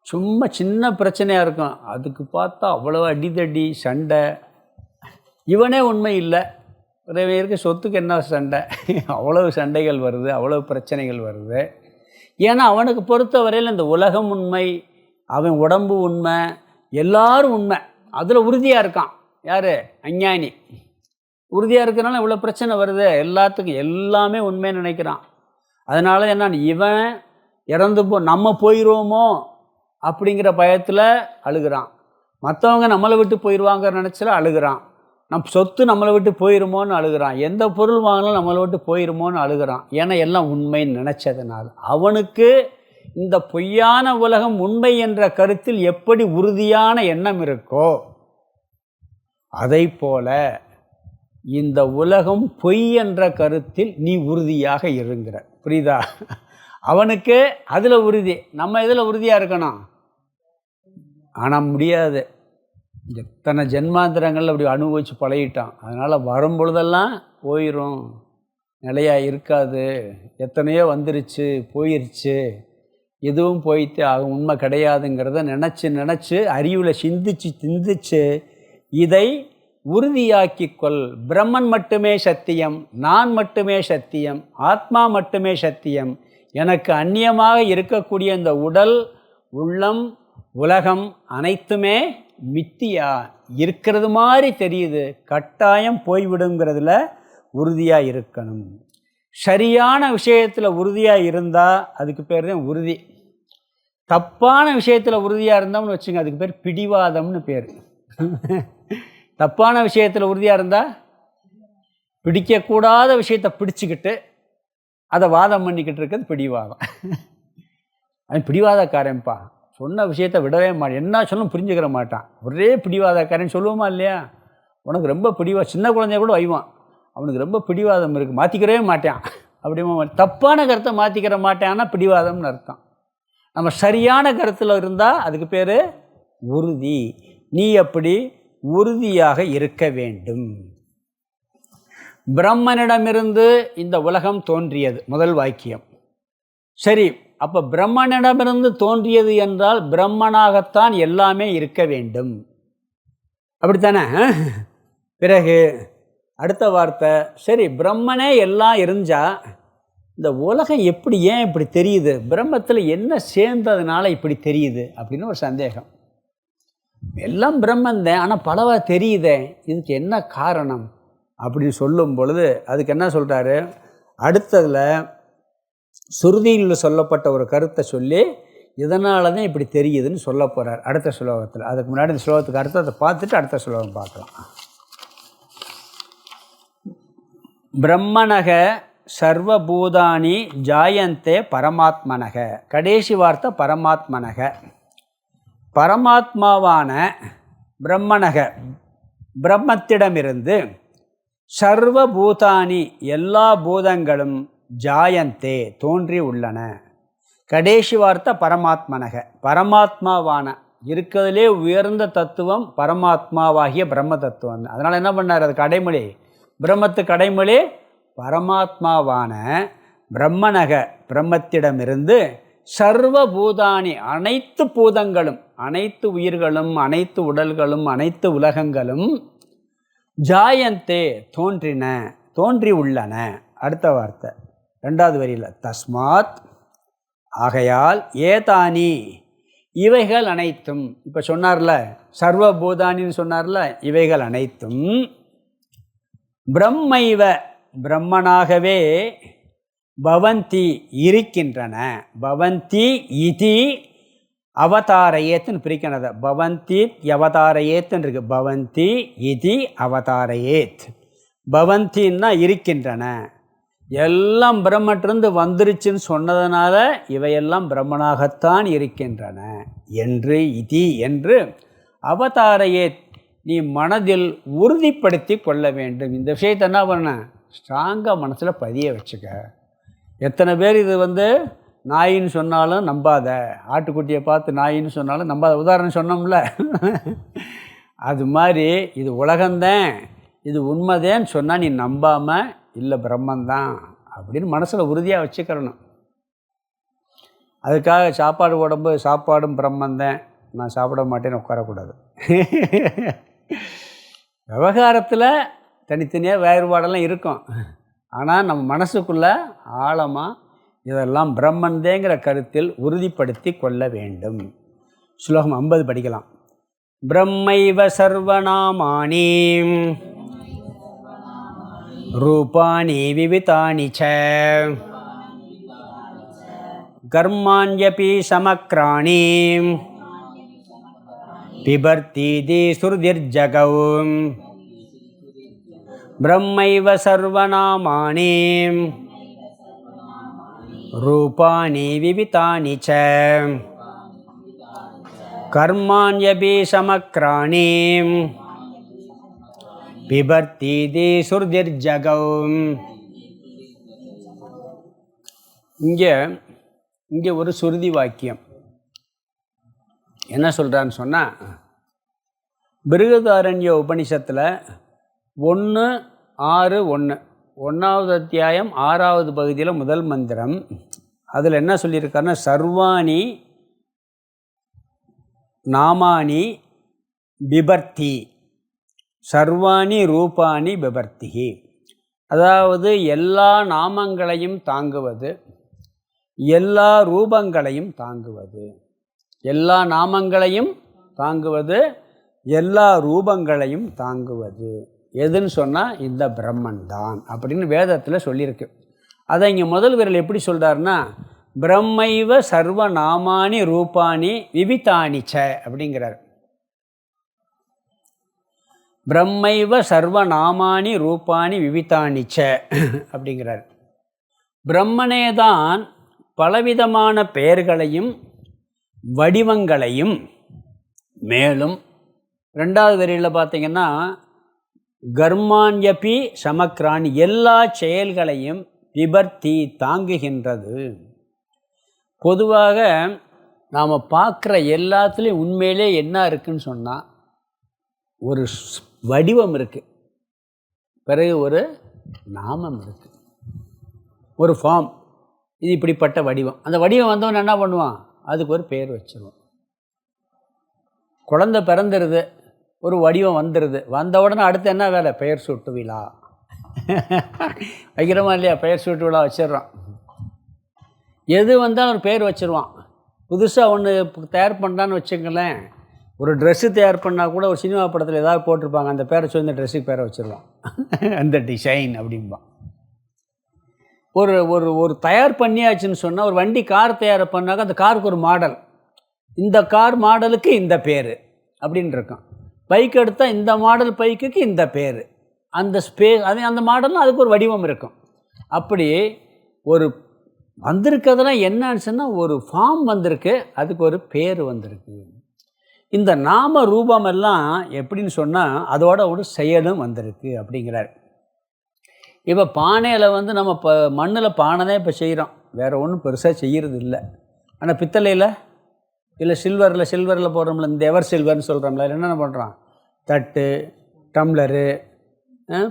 சும்மா சின்ன பிரச்சனையாக இருக்கும், அதுக்கு பார்த்தா அவ்வளோ அடிதடி சண்டை. இவனே உண்மை இல்லை, ஒரு பேருக்கு சொத்துக்கு என்ன சண்டை, அவ்வளவு சண்டைகள் வருது, அவ்வளோ பிரச்சனைகள் வருது. ஏன்னா அவனுக்கு பொறுத்த வரையில் இந்த உலகம் உண்மை, அவன் உடம்பு உண்மை, எல்லாரும் உண்மை, அதில் உறுதியாக இருக்கான். யார்? அஞ்ஞானி. உறுதியாக இருக்கிறனால இவ்வளோ பிரச்சனை வருது, எல்லாத்துக்கும் எல்லாமே உண்மைன்னு நினைக்கிறான். அதனால என்ன, இவன் இறந்து நம்ம போயிடுவோமோ அப்படிங்கிற பயத்தில் அழுகிறான். மற்றவங்க நம்மளை விட்டு போயிடுவாங்க நினச்சல அழுகிறான். சொத்து நம்மளை விட்டு போயிடுமோன்னு அழுகிறான். எந்த பொருள் வாங்கினாலும் நம்மளை விட்டு போயிடுமோன்னு அழுகிறான். ஏன்னா எல்லாம் உண்மைன்னு நினச்சதுனால. அவனுக்கு இந்த பொய்யான உலகம் உண்மை என்ற கருத்தில் எப்படி உறுதியான எண்ணம் இருக்கோ அதை போல இந்த உலகம் பொய் என்ற கருத்தில் நீ உறுதியாக இருங்கிற. புரியுதா? அவனுக்கு அதில் உறுதி, நம்ம இதில் உறுதியாக இருக்கணும். ஆனால் முடியாது. எத்தனை ஜென்மாந்திரங்கள் அப்படி அனுபவித்து பழகிட்டான். அதனால் வரும்பொழுதெல்லாம் போயிடும், நிலையாக இருக்காது. எத்தனையோ வந்துருச்சு, போயிடுச்சு, எதுவும் போயிட்டு ஆகும், உண்மை கிடையாதுங்கிறத நினச்சி அறிவில் சிந்திச்சு இதை உறுதியாக்கிக்கொள். பிரம்மன் மட்டுமே சத்தியம், நான் மட்டுமே சத்தியம், ஆத்மா மட்டுமே சத்தியம். எனக்கு அந்நியமாக இருக்கக்கூடிய இந்த உடல், உள்ளம், உலகம் அனைத்துமே மித்தியா, இருக்கிறது மாதிரி தெரியுது, கட்டாயம் போய்விடுங்கிறதுல உறுதியாக இருக்கணும். சரியான விஷயத்தில் உறுதியாக இருந்தால் அதுக்கு பேர் தான் உறுதி. தப்பான விஷயத்தில் உறுதியாக இருந்தோம்னு வச்சுங்க, அதுக்கு பேர் பிடிவாதம்னு பேர். தப்பான விஷயத்தில் உறுதியாக இருந்தால், பிடிக்கக்கூடாத விஷயத்தை பிடிச்சிக்கிட்டு அதை வாதம் பண்ணிக்கிட்டு இருக்கிறது பிடிவாதம். அவன் பிடிவாதக்காரன்ப்பா, சொன்ன விஷயத்தை விடவே மாட்டான், என்ன சொன்னும் புரிஞ்சுக்கிற மாட்டான், ஒரே பிடிவாதக்காரன் சொல்லுவோமா இல்லையா? உனக்கு ரொம்ப சின்ன குழந்தைய கூட வைவான், அவனுக்கு ரொம்ப பிடிவாதம் இருக்குது, மாற்றிக்கிறவே மாட்டான். அப்படிமா தப்பான கருத்தை மாற்றிக்கிற மாட்டான்னா பிடிவாதம்னு அர்த்தம். நம்ம சரியான கருத்தில் இருந்தால் அதுக்கு பேர் உறுதி. நீ அப்படி உறுதியாக இருக்க வேண்டும். பிரம்மனிடமிருந்து இந்த உலகம் தோன்றியது, முதல் வாக்கியம். சரி, அப்போ பிரம்மனிடமிருந்து தோன்றியது என்றால் பிரம்மனாகத்தான் எல்லாமே இருக்க வேண்டும், அப்படித்தானே? பிறகு அடுத்த வார்த்தை, சரி பிரம்மனே எல்லாம் இருந்தால் இந்த உலகம் எப்படி, ஏன் இப்படி தெரியுது, பிரம்மத்தில் என்ன சேர்ந்ததுனால இப்படி தெரியுது அப்படின்னு ஒரு சந்தேகம். எல்லாம் பிரம்மந்தேன், ஆனால் பலவா தெரியுதே, இதுக்கு என்ன காரணம் அப்படின்னு சொல்லும் பொழுது அதுக்கு என்ன சொல்கிறாரு? அடுத்ததில் சுருதியில் சொல்லப்பட்ட ஒரு கருத்தை சொல்லி இதனால தான் இப்படி தெரியுதுன்னு சொல்ல போகிறார் அடுத்த ஸ்லோகத்தில். அதுக்கு முன்னாடி இந்த ஸ்லோகத்துக்கு அர்த்தத்தை பார்த்துட்டு அடுத்த ஸ்லோகம் பார்க்கலாம். பிரம்மனக சர்வபூதானி ஜாயந்தே பரமாத்மனக. கடைசி வார்த்தை பரமாத்மனக. பரமாத்மாவான பிரம்மனக, பிரம்மத்திடமிருந்து சர்வபூதானி எல்லா பூதங்களும் ஜாயந்தே தோன்றி உள்ளன. கடைசி வார்த்தை பரமாத்மனக, பரமாத்மாவான, இருக்கிறதுலே உயர்ந்த தத்துவம் பரமாத்மாவாகிய பிரம்ம தத்துவம். அதனால் என்ன பண்ணார்? அது கடைமொழி, பிரம்மத்து கடைமொழி. பரமாத்மாவான பிரம்மனக, பிரம்மத்திடமிருந்து சர்வபூதானி அனைத்து பூதங்களும், அனைத்து உயிர்களும், அனைத்து உடல்களும், அனைத்து உலகங்களும் ஜாயந்தே தோன்றின, தோன்றி உள்ளன. அடுத்த வார்த்தை ரெண்டாவது வரியில், தஸ்மாத் ஆகையால், ஏதானி இவைகள் அனைத்தும், இப்போ சொன்னார்ல சர்வபூதானின்னு சொன்னார்ல, இவைகள் அனைத்தும் பிரம்மைவ பிரம்மனாகவே பவந்தி இருக்கின்றன. பவந்தி இதி அவதாரயேத்துன்னு பிரிக்கணத, பவந்தி அவதாரயேத்துன்னு இருக்கு. பவந்தி இதி அவதாரயேத். பவந்தின்னா இருக்கின்றன, எல்லாம் பிரம்மத்திலிருந்து வந்துருச்சுன்னு சொன்னதுனால இவையெல்லாம் பிரம்மனாகத்தான் இருக்கின்றன என்று, இதி என்று அவதாரயேத் நீ மனதில் உறுதிப்படுத்தி கொள்ள வேண்டும். இந்த விஷயத்தை என்ன பண்ண, ஸ்ட்ராங்காக மனசில் பதிய வச்சுக்க. எத்தனை பேர் இது நாயின்னு சொன்னாலும் நம்பாத, ஆட்டுக்குட்டியை பார்த்து நாயின்னு சொன்னாலும் நம்பாத. உதாரணம் சொன்னோம்ல, அது மாதிரி இது உலகம்தான், இது உண்மைதேன்னு சொன்னால் நீ நம்பாமல் இல்லை பிரம்மந்தான் அப்படின்னு மனசில் உறுதியாக வச்சுக்கிறணும். அதுக்காக சாப்பாடு உடம்பு சாப்பாடும் பிரம்மந்தேன் நான் சாப்பிட மாட்டேன்னு உட்காரக்கூடாது. விவகாரத்தில் தனித்தனியாக வேறுபாடெல்லாம் இருக்கும். ஆனால் நம்ம மனசுக்குள்ளே ஆழமாக இதெல்லாம் பிரம்மந்தேங்கிற கருத்தில் உறுதிப்படுத்தி கொள்ள வேண்டும். ஸ்லோகம் 50 படிக்கலாம். பிரம்மைவ சர்வநாமானி ரூபாணி விவிதானி ச கர்மாண்யபி சமக்ராணி பிபர்த்தீதி ஸ்ருதிர்ஜகௌ பிரம்மைவ சர்வநாமானி ரூபாணி விவிதானி ச கர்மாண்யபி சமக்ராணி பிபர்த்தீதி ஸ்ருதிர்ஜகௌ. இங்கே ஒரு சுருதி வாக்கியம் என்ன சொல்கிறான்னு சொன்னால், பிருகதாரண்ய உபனிஷத்தில் 1:6:1 1வது அத்தியாயம் 6வது பகுதியில் முதல் மந்திரம். அதில் என்ன சொல்லியிருக்காருன்னா, சர்வாணி நாமானி பிபர்த்தி சர்வாணி ரூபாணி பிபர்த்தி. அதாவது எல்லா நாமங்களையும் தாங்குவது, எல்லா ரூபங்களையும் தாங்குவது, எல்லா நாமங்களையும் தாங்குவது, எல்லா ரூபங்களையும் தாங்குவது எதுன்னு சொன்னால் இந்த பிரம்மன் தான் அப்படின்னு வேதத்தில் சொல்லியிருக்கு. அதை இங்கே முதல் விரல் எப்படி சொல்கிறாருன்னா, பிரம்மைவ சர்வநாமானி ரூபாணி விவிதானி ச அப்படிங்கிறார். பிரம்மைவ சர்வநாமானி ரூபாணி விவிதானி ச அப்படிங்கிறார். பிரம்மனே தான் பலவிதமான பெயர்களையும் வடிவங்களையும், மேலும் 2வது வரியில் பார்த்திங்கன்னா கர்மாண்யபி சமக்ராணி எல்லா செயல்களையும் விபர்த்தி தாங்குகின்றது. பொதுவாக நாம் பார்க்குற எல்லாத்துலேயும் உண்மையிலே என்ன இருக்குதுன்னு சொன்னால் ஒரு வடிவம் இருக்குது, பிறகு ஒரு நாமம் இருக்குது, ஒரு ஃபார்ம். இது இப்படிப்பட்ட வடிவம். அந்த வடிவம் வந்தவன் என்ன பண்ணுவான், அதுக்கு ஒரு பேர் வச்சிருவான். குழந்தை பிறந்துடுது, ஒரு வடிவம் வந்துடுது, வந்த உடனே அடுத்து என்ன வேலை, பெயர் சூட்டு விழா வைக்கிறோமா இல்லையா? பெயர் சூட்டு விழா வச்சிடுறான். எது வந்தாலும் ஒரு பேர் வச்சுருவான். புதுசாக ஒன்று தயார் பண்ணுறான்னு வச்சுங்களேன், ஒரு ட்ரெஸ்ஸு தயார் பண்ணால் கூட ஒரு சினிமா படத்தில் ஏதாவது போட்டிருப்பாங்க, அந்த பேரை சொல்லி இந்த ட்ரெஸ்ஸுக்கு பேரை வச்சுருவான். அந்த டிசைன் அப்படிம்பான். ஒரு ஒரு ஒரு தயார் பண்ணியாச்சுன்னு சொன்னால், ஒரு வண்டி கார் தயார் பண்ணாக்க அந்த காருக்கு ஒரு மாடல், இந்த கார் மாடலுக்கு இந்த பேர் அப்படின்னு இருக்கான். பைக் எடுத்தால் இந்த மாடல் பைக்குக்கு இந்த பேர், அந்த அந்த மாடல்னால் அதுக்கு ஒரு வடிவம் இருக்கும். அப்படி ஒரு வந்திருக்கிறதுலாம் என்னன்னு சொன்னால் ஒரு ஃபார்ம் வந்திருக்கு, அதுக்கு ஒரு பேர் வந்திருக்கு. இந்த நாம ரூபமெல்லாம் எப்படின்னு சொன்னால் அதோட ஒரு செயலும் வந்திருக்கு அப்படிங்கிறார். இப்போ பானையில் நம்ம இப்போ மண்ணில் பானை தான் இப்போ செய்கிறோம், வேறு ஒன்றும் பெருசாக செய்கிறது இல்லை. ஆனால் பித்தளையில் இல்லை சில்வரில் போடுறோம்ல, இந்த எவர் சில்வர்னு சொல்கிறோம்ல, என்னென்ன பண்ணுறான், தட்டு, டம்ளரு,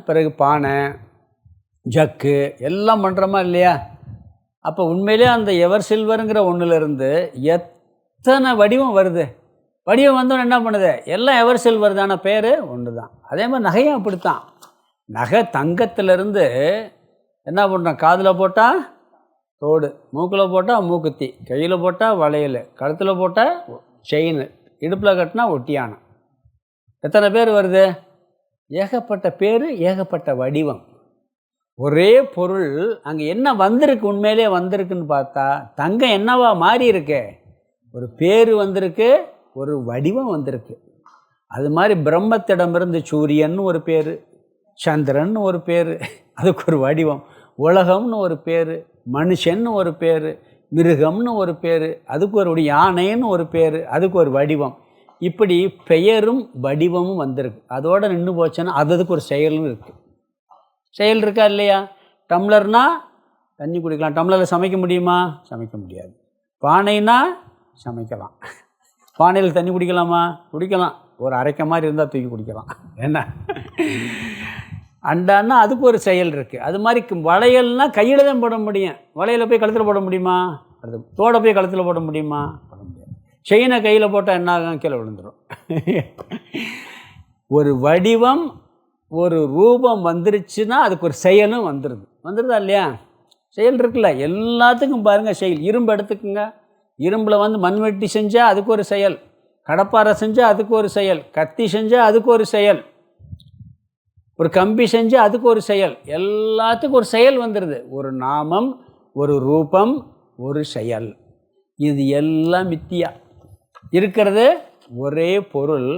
பிறகு பானை, ஜக்கு எல்லாம் பண்ணுறோமா இல்லையா? அப்போ உண்மையிலே அந்த எவர் சில்வருங்கிற ஒன்றுலேருந்து எத்தனை வடிவம் வருது. வடிவம் வந்தோன்னு என்ன பண்ணுது, எல்லாம் எவர் சில்வர் தானே, பேர் ஒன்று தான். அதே மாதிரி நகையும் அப்படித்தான். நகை தங்கத்திலேருந்து என்ன பண்ணுறான், காதில் போட்டால் தோடு, மூக்கில் போட்டால் மூக்குத்தி, கையில் போட்டால் வளையல், கழுத்தில் போட்டால் செயின், இடுப்பில் கட்டினா ஒட்டியானம். எத்தனை பேர் வருது, ஏகப்பட்ட பேர், ஏகப்பட்ட வடிவம். ஒரே பொருள் அங்கே என்ன வந்திருக்கு, உண்மையிலே வந்திருக்குன்னு பார்த்தா தங்கம் என்னவா மாறி இருக்கு, ஒரு பேர் வந்திருக்கு, ஒரு வடிவம் வந்திருக்கு. அது மாதிரி பிரம்மத்திடமிருந்து சூரியன் ஒரு பேர், சந்திரன் ஒரு பேர், அதுக்கு ஒரு வடிவம், உலகம்னு ஒரு பேர், மனுஷன்னு ஒரு பேர், மிருகம்னு ஒரு பேர், அதுக்கு ஒரு யானைன்னு ஒரு பேர், அதுக்கு ஒரு வடிவம். இப்படி பெயரும் வடிவமும் வந்திருக்கு. அதோடு நின்று போச்சுன்னா அதுக்கு ஒரு செயலும் இருக்குது. செயல் இருக்கா இல்லையா? டம்ளர்னால் தண்ணி குடிக்கலாம், டம்ளரில் சமைக்க முடியுமா? சமைக்க முடியாது. பானைனா சமைக்கலாம், பானையில் தண்ணி குடிக்கலாமா? குடிக்கலாம், ஒரு அரைக்க மாதிரி இருந்தால் தூக்கி குடிக்கலாம். என்ன அண்டான்னா அதுக்கு ஒரு செயல் இருக்குது. அது மாதிரி வளையல்னால் கையில் தான் போட முடியும். வளையலை போய் கழுத்தில் போட முடியுமா? அது தோடை போய் கழுத்தில் போட முடியுமா? போட முடியாது. செயினை கையில் போட்டால் என்ன ஆகும்? கீழே விழுந்துடும். ஒரு வடிவம் ஒரு ரூபம் வந்துருச்சுன்னா அதுக்கு ஒரு செயலும் வந்துடுதா இல்லையா? செயல் இருக்குல்ல, எல்லாத்துக்கும் பாருங்கள் செயல். இரும்பு எடுத்துக்குங்க, இரும்பில் மண்வெட்டி செஞ்சால் அதுக்கு ஒரு செயல், கடப்பாரை செஞ்சால் அதுக்கு ஒரு செயல், கத்தி செஞ்சால் அதுக்கு ஒரு செயல், ஒரு கம்பி செஞ்சால் அதுக்கு ஒரு செயல், எல்லாத்துக்கும் ஒரு செயல் வந்துடுது. ஒரு நாமம், ஒரு ரூபம், ஒரு செயல். இது எல்லாம் மித்தியா இருக்கிறது ஒரே பொருள்.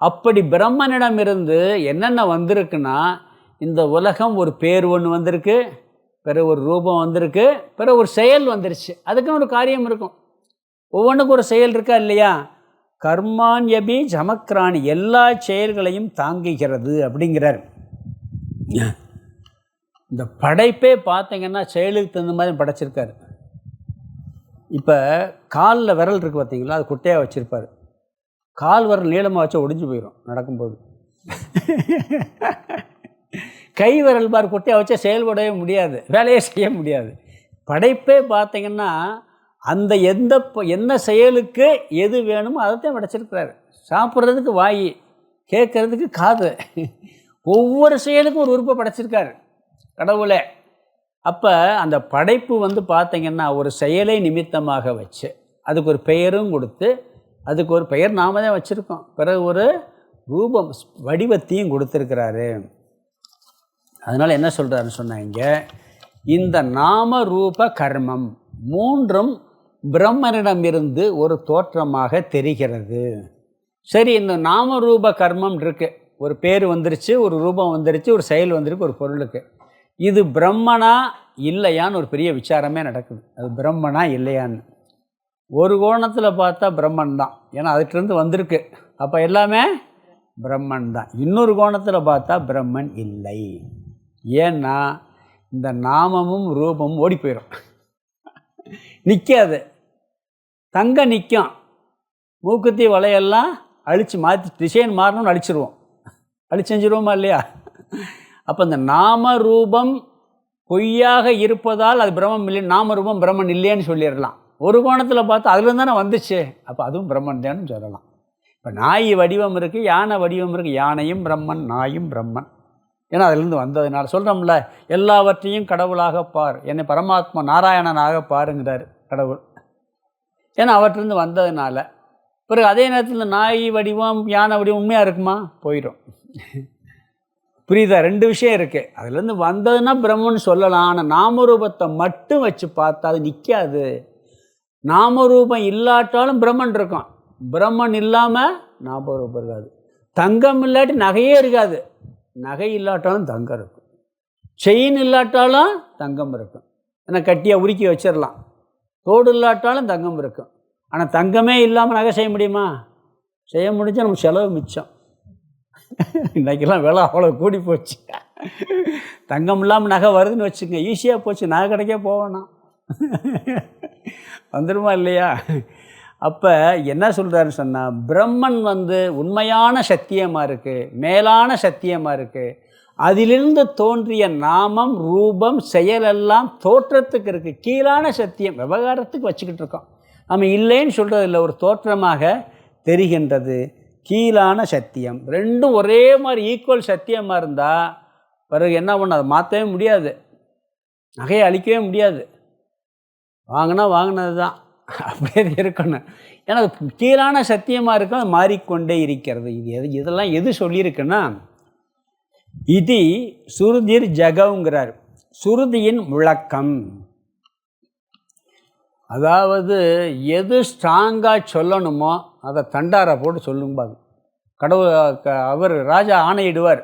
அப்படி பிரம்மனிடமிருந்து என்னென்ன வந்திருக்குன்னா, இந்த உலகம் ஒரு பேர் ஒன்று வந்திருக்கு, பிறகு ஒரு ரூபம் வந்திருக்கு, பிறகு ஒரு செயல் வந்துருச்சு. அதுக்குன்னு ஒரு காரியம் இருக்கும். ஒவ்வொன்றுக்கும் ஒரு செயல் இருக்கா இல்லையா? கர்மான்யபி ஜமக்ராணி, எல்லா செயல்களையும் தாங்குகிறது அப்படிங்கிறார். இந்த படைப்பே பார்த்தீங்கன்னா செயலுக்கு தகுந்த மாதிரி படைச்சிருக்காரு. இப்போ காலில் விரல் இருக்குது பார்த்தீங்களா, அது குட்டையாக வச்சுருப்பார். கால் விரல் நீளமாக வச்சா ஒடிஞ்சு போயிடும் நடக்கும்போது. கை விரல் பார் குட்டையாக வச்சா செயல்படவே முடியாது, வேலையே செய்ய முடியாது. படைப்பே பார்த்தீங்கன்னா அந்த என்ன செயலுக்கு எது வேணுமோ அதைத்தான் படைச்சிருக்கிறாரு. சாப்பிட்றதுக்கு வாய், கேட்குறதுக்கு காது, ஒவ்வொரு செயலுக்கும் ஒரு உறுப்பை படைச்சிருக்காரு கடவுளே. அப்போ அந்த படைப்பு பார்த்திங்கன்னா ஒரு செயலை நிமித்தமாக வச்சு அதுக்கு ஒரு பெயரும் கொடுத்து, அதுக்கு ஒரு பெயர் நாம தான் வச்சுருக்கோம், பிறகு ஒரு ரூபம் வடிவத்தையும் கொடுத்துருக்கிறாரு. அதனால் என்ன சொல்கிறாருன்னு சொன்னாங்க, இந்த நாம ரூப கர்மம் மூன்றும் பிரம்மனிடமிருந்து ஒரு தோற்றமாக தெரிகிறது. சரி, இந்த நாம ரூப கர்மம் இருக்குது, ஒரு பேர் வந்துருச்சு, ஒரு ரூபம் வந்துருச்சு, ஒரு செயல் வந்துருக்கு ஒரு பொருளுக்கு. இது பிரம்மனா இல்லையான்னு ஒரு பெரிய விசாரமே நடக்குது. அது பிரம்மனா இல்லையான்னு. ஒரு கோணத்தில் பார்த்தா பிரம்மன் தான், ஏன்னா அதுக்கிட்டேருந்து வந்திருக்கு, அப்போ எல்லாமே பிரம்மன் தான். இன்னொரு கோணத்தில் பார்த்தா பிரம்மன் இல்லை. ஏன்னா இந்த நாமமும் ரூபமும் ஓடி போயிடும், நிற்காது. தங்கம் நிற்கும், மூக்குத்தி வலையெல்லாம் அழித்து மாற்றி டிசைன் மாறணும்னு அழிச்சிருவோம், அழிச்செஞ்சிருவோமா இல்லையா? அப்போ இந்த நாம ரூபம் பொய்யாக இருப்பதால் அது பிரம்மம் இல்லை, நாம ரூபம் பிரம்மன் இல்லைன்னு சொல்லிடலாம். ஒரு கோணத்தில் பார்த்தா அதுலேருந்து தானே வந்துச்சு, அப்போ அதுவும் பிரம்மன் தான்னு சொல்லலாம். இப்போ நாய் வடிவம் இருக்குது, யானை வடிவம் இருக்குது, யானையும் பிரம்மன், நாயும் பிரம்மன், ஏன்னா அதுலேருந்து வந்ததுனால. சொல்கிறோம்ல, எல்லாவற்றையும் கடவுளாக பார், என்னை பரமாத்மா நாராயணனாக பாருங்கிறார் கடவுள், ஏன்னா அவற்றிலிருந்து வந்ததுனால. பிறகு அதே நேரத்தில் நாய் வடிவம் யானை வடிவம் உண்மையாக இருக்குமா? போயிடும். புரியுதா? ரெண்டு விஷயம் இருக்குது. அதுலேருந்து வந்ததுன்னா பிரம்மன் சொல்லலாம், ஆனால் நாமரூபத்தை மட்டும் வச்சு பார்த்தா அது நிற்காது. நாமரூபம் இல்லாட்டாலும் பிரம்மன் இருக்கும், பிரம்மன் இல்லாமல் நாமரூபம் இருக்காது. தங்கம் இல்லாட்டி நகையே இருக்காது, நகை இல்லாட்டாலும் தங்கம் இருக்கும். செயின் இல்லாட்டாலும் தங்கம் இருக்கும், ஏன்னா கட்டியாக உருக்கி வச்சிடலாம். தோடு இல்லாட்டாலும் தங்கம் இருக்கும். ஆனால் தங்கமே இல்லாமல் நகை செய்ய முடியுமா? செய்ய முடிஞ்சால் நம்ம செலவு மிச்சம். இன்றைக்கெல்லாம் விலை அவ்வளோ கூடி போச்சு. தங்கம் இல்லாமல் நகை வருதுன்னு வச்சுக்கோங்க, ஈஸியாக போச்சு, நகை கிடைக்க போவேணாம், வந்துடுமா இல்லையா? அப்போ என்ன சொல்கிறாருன்னு சொன்னால், பிரம்மன் உண்மையான சத்தியமாக இருக்குது, மேலான சத்தியமாக இருக்குது. அதிலிருந்து தோன்றிய நாமம் ரூபம் செயலெல்லாம் தோற்றத்துக்கு இருக்குது, கீழான சத்தியம் விவகாரத்துக்கு வச்சுக்கிட்டு இருக்கோம். நம்ம இல்லைன்னு சொல்கிறது இல்லை, ஒரு தோற்றமாக தெரிகின்றது கீழான சத்தியம். ரெண்டும் ஒரே மாதிரி ஈக்குவல் சத்தியமாக இருந்தால் பிறகு என்ன பண்ண, அதை மாற்றவே முடியாது, நகையை அழிக்கவே முடியாது. வாங்கினா வாங்கினது தான், அப்படியே இருக்கணும். ஏன்னா அது கீழான சத்தியமாக இருக்கும், அது மாறிக்கொண்டே இருக்கிறது. இதெல்லாம் எது சொல்லியிருக்குன்னா, இது சுருதிர் ஜகங்கிறார், சுருதியின் முழக்கம். அதாவது எது ஸ்ட்ராங்காக சொல்லணுமோ அதை தண்டாரை போட்டு சொல்லும்பாங்க கடவுள். அவர் ராஜா ஆணையிடுவார்,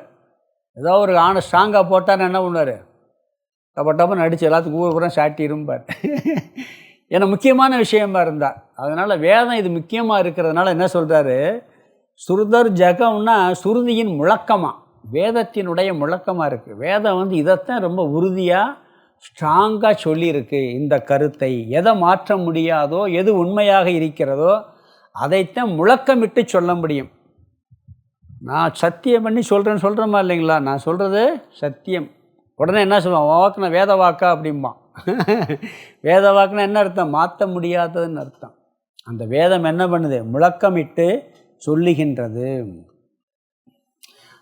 ஏதோ ஒரு ஆணை ஸ்ட்ராங்காக போட்டார் என்ன பண்ணுவார், டப்ப நடித்து எல்லாத்துக்கும் ஊர் பூரா சாட்டிரும்பார். ஏன்னா முக்கியமான விஷயமா இருந்தால். அதனால் வேதம் இது முக்கியமாக இருக்கிறதுனால என்ன சொல்கிறாரு, சுருதர் ஜகம்னா சுருதியின் முழக்கமாக, வேதத்தினுடைய முழக்கமாக இருக்குது. வேதம் இதைத்தான் ரொம்ப உறுதியாக ஸ்ட்ராங்காக சொல்லியிருக்கு. இந்த கருத்தை எதை மாற்ற முடியாதோ, எது உண்மையாக இருக்கிறதோ அதைத்தான் முழக்கமிட்டு சொல்ல முடியும். நான் சத்தியம் பண்ணி சொல்கிறேமா இல்லைங்களா, நான் சொல்கிறது சத்தியம். உடனே என்ன சொல்லுவான், வாக்குனா வேத வாக்கா அப்படிம்பான். வேத வாக்குனா என்ன அர்த்தம், மாற்ற முடியாததுன்னு அர்த்தம். அந்த வேதம் என்ன பண்ணுது, முழக்கமிட்டு சொல்லுகின்றது.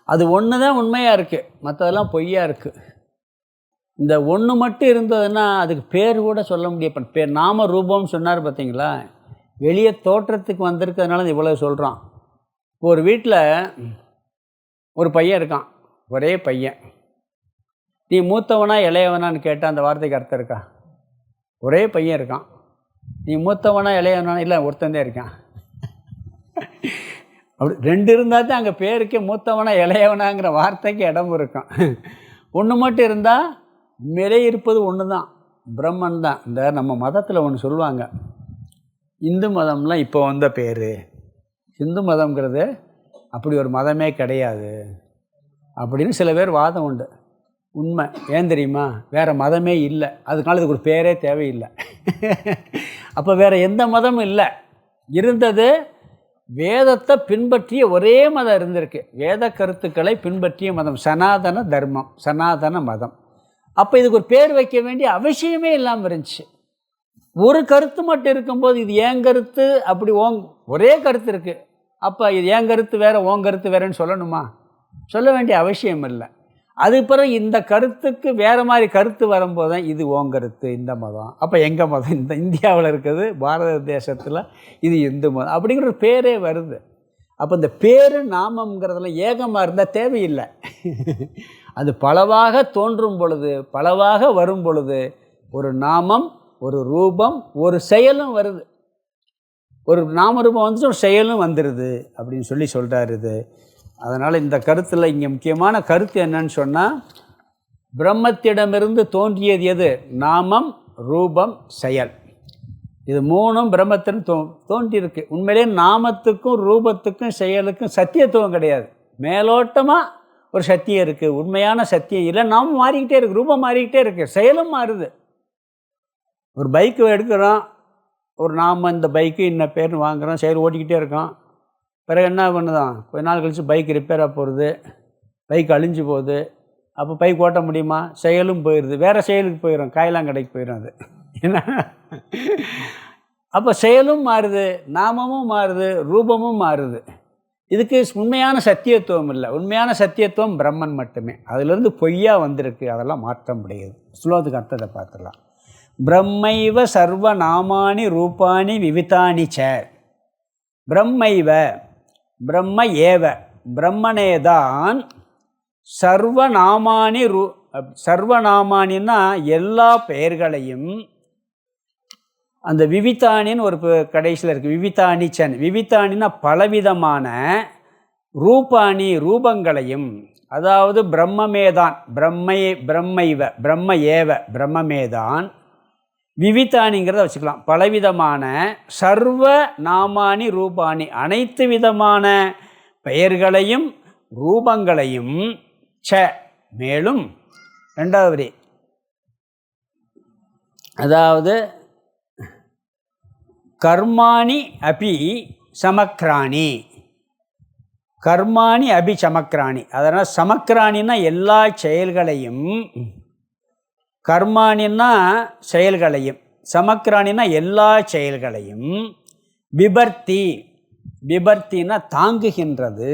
அது ஒன்று தான் உண்மையாக இருக்குது, மற்றதெல்லாம் பொய்யாக இருக்குது. இந்த ஒன்று மட்டும் இருந்ததுன்னா அதுக்கு பேர் கூட சொல்ல முடியாது. பேர் நாம ரூபம்னு சொன்னார் பார்த்தீங்களா, வெளியே தோற்றத்துக்கு வந்திருக்கிறதுனால இவ்வளோ சொல்கிறான். ஒரு வீட்டில் ஒரு பையன் இருக்கான், ஒரே பையன். நீ மூத்தவனா இளையவனான்னு கேட்டால் அந்த வார்த்தைக்கு அர்த்தம் இருக்கா? ஒரே பையன் இருக்கான், நீ மூத்தவனா இளையவனா? இல்லை, ஒருத்தந்தே இருக்கான். அப்படி ரெண்டு இருந்தால் தான் அங்கே பேருக்கே மூத்தவனா இளையவனாங்கிற வார்த்தைக்கு இடம் இருக்கும். ஒன்று மட்டும் இருந்தால் மேலே இருப்பது ஒன்று தான், பிரம்மன் தான். இந்த நம்ம மதத்தில் ஒன்று சொல்லுவாங்க, இந்து மதம்லாம் இப்போ வந்த பேர், இந்து மதம்ங்கிறது அப்படி ஒரு மதமே கிடையாது அப்படின்னு சில பேர் வாதம் உண்டு. உண்மை ஏன் தெரியுமா, வேறு மதமே இல்லை, அதுக்கான இதுக்கு ஒரு பேரே தேவையில்லை. அப்போ வேறு எந்த மதமும் இல்லை, இருந்தது வேதத்தை பின்பற்றிய ஒரே மதம் இருந்திருக்கு. வேத கருத்துக்களை பின்பற்றிய மதம் சனாதன தர்மம், சனாதன மதம். அப்போ இதுக்கு ஒரு பேர் வைக்க வேண்டிய அவசியமே இல்லாமல் இருந்துச்சு. ஒரு கருத்து மட்டும் இருக்கும்போது இது ஏன் கருத்து, அப்படி ஒரே கருத்து இருக்குது, அப்போ இது ஏன் கருத்து வேறு ஓன் கருத்து வேறுன்னு சொல்லணுமா? சொல்ல வேண்டிய அவசியம் இல்லை. அதுக்கு பிறகு இந்த கருத்துக்கு வேறு மாதிரி கருத்து வரும்போது தான் இது ஓன் கருத்து, இந்த மதம். அப்போ எங்கள் மதம், இந்த இந்தியாவில் இருக்குது, பாரத தேசத்தில் இது இந்து மதம் அப்படிங்கிற ஒரு பேரே வருது. அப்போ இந்த பேர் நாமங்கிறதுல ஏகமாக இருந்தால் தேவையில்லை. அது பலவாக தோன்றும் பொழுது, பலவாக வரும் பொழுது ஒரு நாமம், ஒரு ரூபம், ஒரு செயலும் வருது. ஒரு நாம ரூபம் வந்துட்டு ஒரு செயலும் வந்துடுது அப்படின்னு சொல்கிறார் இது. அதனால் இந்த கருத்தில் இங்கே முக்கியமான கருத்து என்னன்னு சொன்னால், பிரம்மத்திடமிருந்து தோன்றியது எது, நாமம், ரூபம், செயல். இது மூணும் பிரம்மத்தின் தோன்றியிருக்கு. உண்மையிலே நாமத்துக்கும் ரூபத்துக்கும் செயலுக்கும் சத்தியத்துவம் கிடையாது, மேலோட்டமாக ஒரு சத்தியம் இருக்குது, உண்மையான சத்தியம் இல்லை. நாமம் மாறிக்கிட்டே இருக்குது, ரூபம் மாறிக்கிட்டே இருக்குது, செயலும் மாறுது. ஒரு பைக்கு எடுக்கிறோம், ஒரு நாம் இந்த பைக்கு இன்ன பேர்னு வாங்குகிறோம், செயல் ஓட்டிக்கிட்டே இருக்கோம். பிறகு என்ன பண்ணுதான், கொஞ்ச நாள் கழித்து பைக் ரிப்பேராக போகிறது, பைக் அழிஞ்சு போகுது. அப்போ பைக் ஓட்ட முடியுமா, செயலும் போயிடுது, வேறு செயலுக்கு போயிடும், காயலாங்கடைக்கு போயிடும். அது என்ன, அப்போ செயலும் மாறுது, நாமமும் மாறுது, ரூபமும் மாறுது. இதுக்கு உண்மையான சத்தியத்துவம் இல்லை. உண்மையான சத்தியத்துவம் பிரம்மன் மட்டுமே. அதிலிருந்து பொய்யா வந்திருக்கு, அதெல்லாம் மாற்ற முடியாது. ஸ்லோகத்துக்கு அர்த்தத்தை பார்த்துடலாம். பிரம்மைவ சர்வ நாமானி ரூபானி விவிதானி ச. பிரம்மைவ, பிரம்ம ஏவ, பிரம்மனேதான் சர்வநாமானி சர்வநாமானின்னா எல்லா பெயர்களையும், அந்த விவிதானின்னு ஒரு கடைசியில் இருக்குது, விவிதானி சன். விவிதானின்னா பலவிதமான, ரூபானி ரூபங்களையும், அதாவது பிரம்மமேதான், பிரம்மைவ பிரம்ம ஏவ பிரம்மமேதான், விவிதானிங்கிறத வச்சுக்கலாம், பலவிதமான, சர்வ நாமானி ரூபானி அனைத்து விதமான பெயர்களையும் ரூபங்களையும், ச மேலும் ரெண்டாவது வரி, அதாவது கர்மாணி அபி சமக்ராணி, கர்மாணி அபி சமக்ராணி. அதனால் சமக்ராணின்னா எல்லா செயல்களையும், கர்மானின்னா செயல்களையும், சமக்ராணின்னா எல்லா செயல்களையும், பிபர்த்தி, பிபர்த்தின்னா தாங்குகின்றது.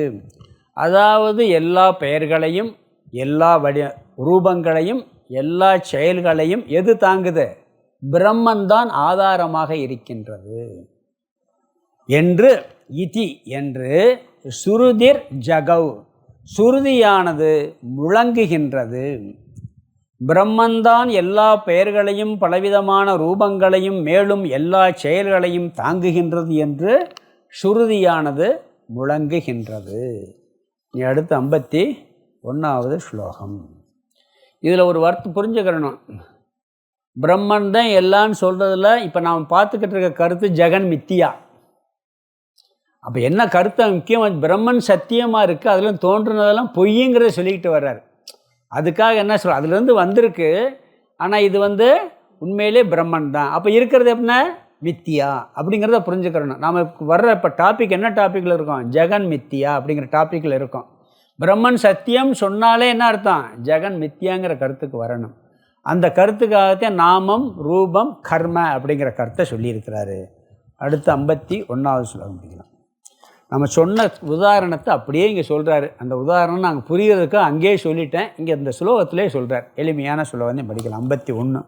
அதாவது எல்லா பெயர்களையும், எல்லா ரூபங்களையும், எல்லா செயல்களையும் எது தாங்குது, பிரம்மன்தான் ஆதாரமாக இருக்கின்றது என்று, இதி என்று, சுருதிர் ஜகவ் சுருதியானது முழங்குகின்றது. பிரம்மன்தான் எல்லா பெயர்களையும், பலவிதமான ரூபங்களையும், மேலும் எல்லா செயல்களையும் தாங்குகின்றது என்று சுருதியானது முழங்குகின்றது. நீ அடுத்து 51வது ஸ்லோகம். இதில் ஒரு வார்த்தை புரிஞ்சுக்கிறணும். பிரம்மன் தான் எல்லான்னு சொல்கிறதுல இப்போ நாம் பார்த்துக்கிட்டு இருக்க கருத்து ஜெகன் மித்தியா. அப்போ என்ன கருத்தை முக்கியமாக, பிரம்மன் சத்தியமாக இருக்குது, அதில் தோன்றுனதெல்லாம் பொய்யுங்கிறத சொல்லிக்கிட்டு வர்றார். அதுக்காக என்ன சொல்ற, அதுலேருந்து வந்திருக்கு, ஆனால் இது உண்மையிலே பிரம்மன் தான். அப்போ இருக்கிறது எப்படின்னா மித்தியா அப்படிங்கிறத புரிஞ்சுக்கிறணும். நாம் வர்ற இப்போ டாபிக் என்ன டாப்பிக்கில் இருக்கோம்? ஜெகன் மித்தியா அப்படிங்கிற டாப்பிக்கில் இருக்கோம். பிரம்மன் சத்தியம் சொன்னாலே என்ன அர்த்தம்? ஜெகன் மித்தியாங்கிற கருத்துக்கு வரணும். அந்த கருத்துக்காகத்தான் நாமம் ரூபம் கர்ம அப்படிங்கிற கருத்தை சொல்லியிருக்கிறாரு. அடுத்து 51வது ஸ்லோகம் படிக்கலாம். நம்ம சொன்ன உதாரணத்தை அப்படியே இங்கே சொல்கிறாரு. அந்த உதாரணம் நாங்கள் புரியறதுக்கு அங்கேயே சொல்லிட்டேன். இங்கே இந்த ஸ்லோகத்திலே சொல்கிறார். எளிமையான ஸ்லோகம் படிக்கலாம். 51.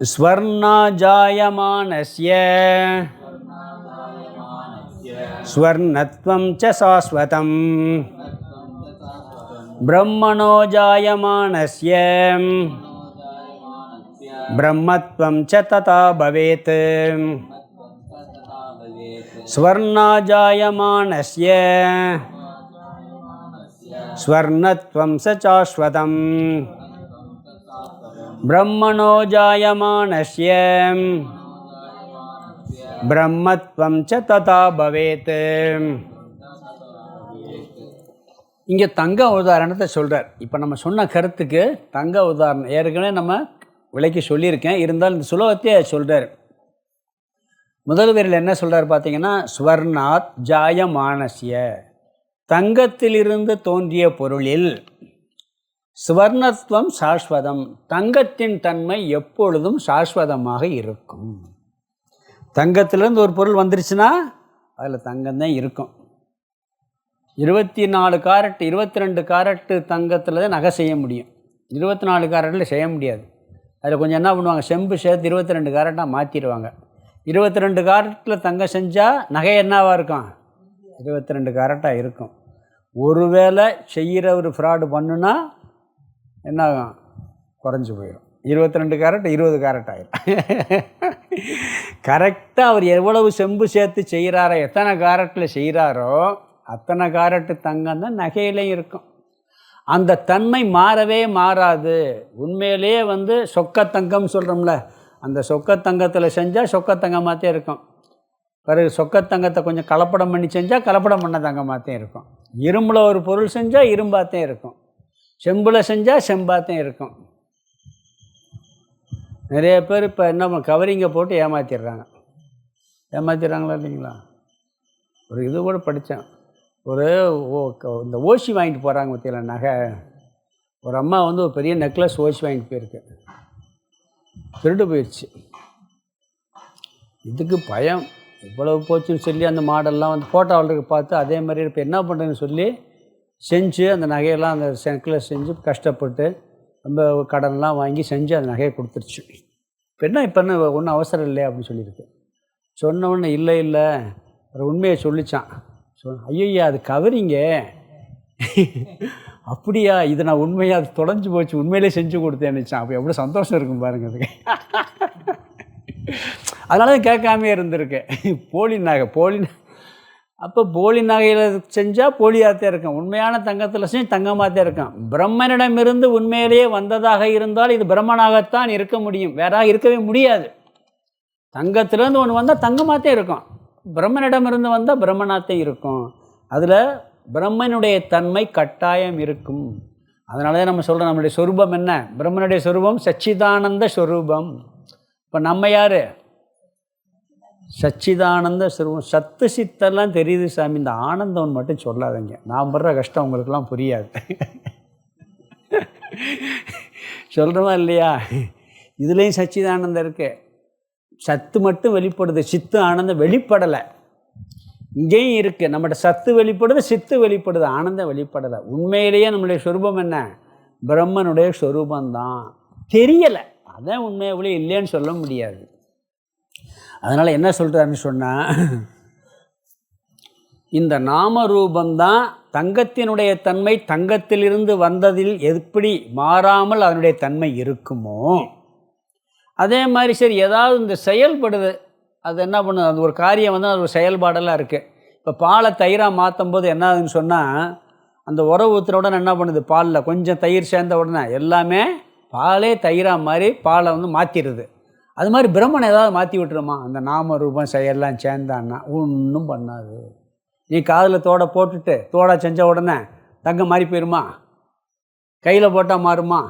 ஸ்வர்ணா ஜாயமானஸ்ய ஸ்வர்ணத்வம் ச சாஸ்வதம் பிரம்மணோ ஜாயமானஸ்ய பிரம்மத்வம் ச ததா பவேத் ஸ்வர்ணா ஜாயமானஸ்ய ஸ்வர்ணத்வம் ச சாஸ்வதம் பிரம்மணோ ஜாயமானஸ்ய பிரம்மத்வம் ச ததா பவேத். இங்கே தங்க உதாரணத்தை சொல்கிறார். இப்போ நம்ம சொன்ன கருத்துக்கு தங்க உதாரணம் ஏற்கனவே நம்ம விலைக்கு சொல்லியிருக்கேன். இருந்தாலும் இந்த சுலோகத்தையே சொல்கிறார். முதல் வரியில் என்ன சொல்கிறார் பார்த்தீங்கன்னா, ஸ்வர்ணாத் ஜாயமானஸ்ய, தங்கத்திலிருந்து தோன்றிய பொருளில் ஸ்வர்ணத்வம் சாஸ்வதம், தங்கத்தின் தன்மை எப்பொழுதும் சாஸ்வதமாக இருக்கும். தங்கத்திலேருந்து ஒரு பொருள் வந்துருச்சுன்னா அதில் தங்கம்தான் இருக்கும். 24 காரட் 22 காரட்டு தங்கத்தில் தான் நகை செய்ய முடியும். 24 காரட்டில் செய்ய முடியாது. அதில் கொஞ்சம் என்ன பண்ணுவாங்க, செம்பு சேர்த்து 22 காரட்டாக மாற்றிடுவாங்க. 22 காரட்டில் தங்கம் செஞ்சால் நகை என்னவாக இருக்கும்? 22 காரட்டாக இருக்கும். ஒருவேளை செய்கிற ஒரு ஃப்ராடு பண்ணுனா என்ன ஆகும்? குறைஞ்சி போயிடும். 22 காரட் 20 காரட் ஆகிடும். கரெக்டாக அவர் எவ்வளவு செம்பு சேர்த்து செய்கிறாரோ, எத்தனை காரட்டில் செய்கிறாரோ அத்தனை காரட்டு தங்கம் தான் நகையிலையும் இருக்கும். அந்த தன்மை மாறவே மாறாது. உண்மையிலேயே சொக்கத்தங்கம் சொல்கிறோம்ல, அந்த சொக்கத்தங்கத்தில் செஞ்சால் சொக்கத்தங்கமாகத்தே இருக்கும். பிறகு சொக்கத்தங்கத்தை கொஞ்சம் கலப்படம் பண்ணி செஞ்சால் கலப்படம் பண்ண தங்கமாகத்தே இருக்கும். இரும்பில் ஒரு பொருள் செஞ்சால் இரும்பாகத்தே இருக்கும். செம்பில் செஞ்சால் செம்பாகத்தே இருக்கும். நிறைய பேர் இப்போ என்ன கவரிங்கை போட்டு ஏமாற்றிடுறாங்களா இல்லைங்களா? ஒரு இது கூட படித்தேன். இந்த ஓசி வாங்கிட்டு போகிறாங்க பற்றியில நகை. ஒரு அம்மா ஒரு பெரிய நெக்லஸ் ஓசி வாங்கிட்டு போயிருக்கு. திருடு போயிடுச்சு. இதுக்கு பயம் இவ்வளவு போச்சுன்னு சொல்லி அந்த மாடல்லாம் ஃபோட்டோவில் பார்த்து அதே மாதிரி இப்போ என்ன பண்ணுறதுன்னு சொல்லி செஞ்சு அந்த நகையெல்லாம் அந்த நெக்லஸ் செஞ்சு கஷ்டப்பட்டு ரொம்ப கடன்லாம் வாங்கி செஞ்சு அந்த நகையை கொடுத்துருச்சு. இப்போ என்ன ஒன்றும் அவசரம் இல்லை அப்படின்னு சொல்லியிருக்கு. சொன்ன உடனே இல்லை ஒரு உண்மையை சொல்லிச்சான். ஐயா அது கவரிங்க. அப்படியா, இது நான் உண்மையாக அது தொலைஞ்சு போச்சு, உண்மையிலே செஞ்சு கொடுத்தேன்னுச்சான். அப்போ எவ்வளோ சந்தோஷம் இருக்கும் பாருங்க அதுக்கு. அதனால தான் கேட்காமே இருந்திருக்கு. போலி அப்போ போலி நகையில் செஞ்சால் போலியாகத்தே இருக்கும். உண்மையான தங்கத்தில் செஞ்சு தங்கமாகத்தே இருக்கும். பிரம்மனிடமிருந்து உண்மையிலேயே வந்ததாக இருந்தால் இது பிரம்மனாகத்தான் இருக்க முடியும், வேறாக இருக்கவே முடியாது. தங்கத்திலேருந்து ஒன்று வந்தால் தங்கமாகத்தே இருக்கும். பிரம்மனிடமிருந்து வந்தால் பிரம்மனாகத்தே இருக்கும். அதில் பிரம்மனுடைய தன்மை கட்டாயம் இருக்கும். அதனால தான் நம்ம சொல்கிறோம், நம்மளுடைய சொரூபம் என்ன? பிரம்மனுடைய சொரூபம் சச்சிதானந்த சொரூபம். இப்போ நம்ம யார்? சச்சிதானந்த சொரூபம். சத்து சித்தெல்லாம் தெரியுது சாமி, இந்த ஆனந்தம் மட்டும் சொல்லாதீங்க. நான் படுற கஷ்டம் உங்களுக்கெல்லாம் புரியாது. சொல்கிறோமா இல்லையா? இதுலேயும் சச்சிதானந்தம் இருக்கு. சத்து மட்டும் வெளிப்படுது, சித்து ஆனந்தம் வெளிப்படலை. இங்கேயும் இருக்குது. நம்மகிட்ட சத்து வெளிப்படுது, சித்து வெளிப்படுது, ஆனந்தம் வெளிப்படலை. உண்மையிலேயே நம்மளுடைய சொரூபம் என்ன? பிரம்மனுடைய சொரூபந்தான். தெரியலை, அதான் உண்மையிலே இல்லைன்னு சொல்ல முடியாது. அதனால் என்ன சொல்கிறாருன்னு சொன்னால், இந்த நாமரூபந்தான் தங்கத்தினுடைய தன்மை தங்கத்திலிருந்து வந்ததில் எப்படி மாறாமல் அதனுடைய தன்மை இருக்குமோ அதே மாதிரி சரி ஏதாவது இந்த செயல்படுது, அது என்ன பண்ணுது? அது ஒரு காரியம் அது ஒரு செயல்பாடெல்லாம் இருக்குது. இப்போ பாலை தயிராக மாற்றும் போது என்ன ஆகுதுன்னு சொன்னால், அந்த உறவு ஊற்றுற உடனே என்ன பண்ணுது? பாலில் கொஞ்சம் தயிர் சேர்ந்த உடனே எல்லாமே பாலே தயிராக மாதிரி பாலை மாற்றிடுது. அது மாதிரி பிரம்மனை ஏதாவது மாற்றி விட்டுருமா? அந்த நாம ரூபம் செயல்லாம் சேர்ந்தான்னா ஒன்றும் பண்ணாது. நீ காதில் தோடை போட்டுட்டு தோடை செஞ்ச உடனே தங்கம் மாறி போயிடுமா? கையில் போட்டால் மாறுமா?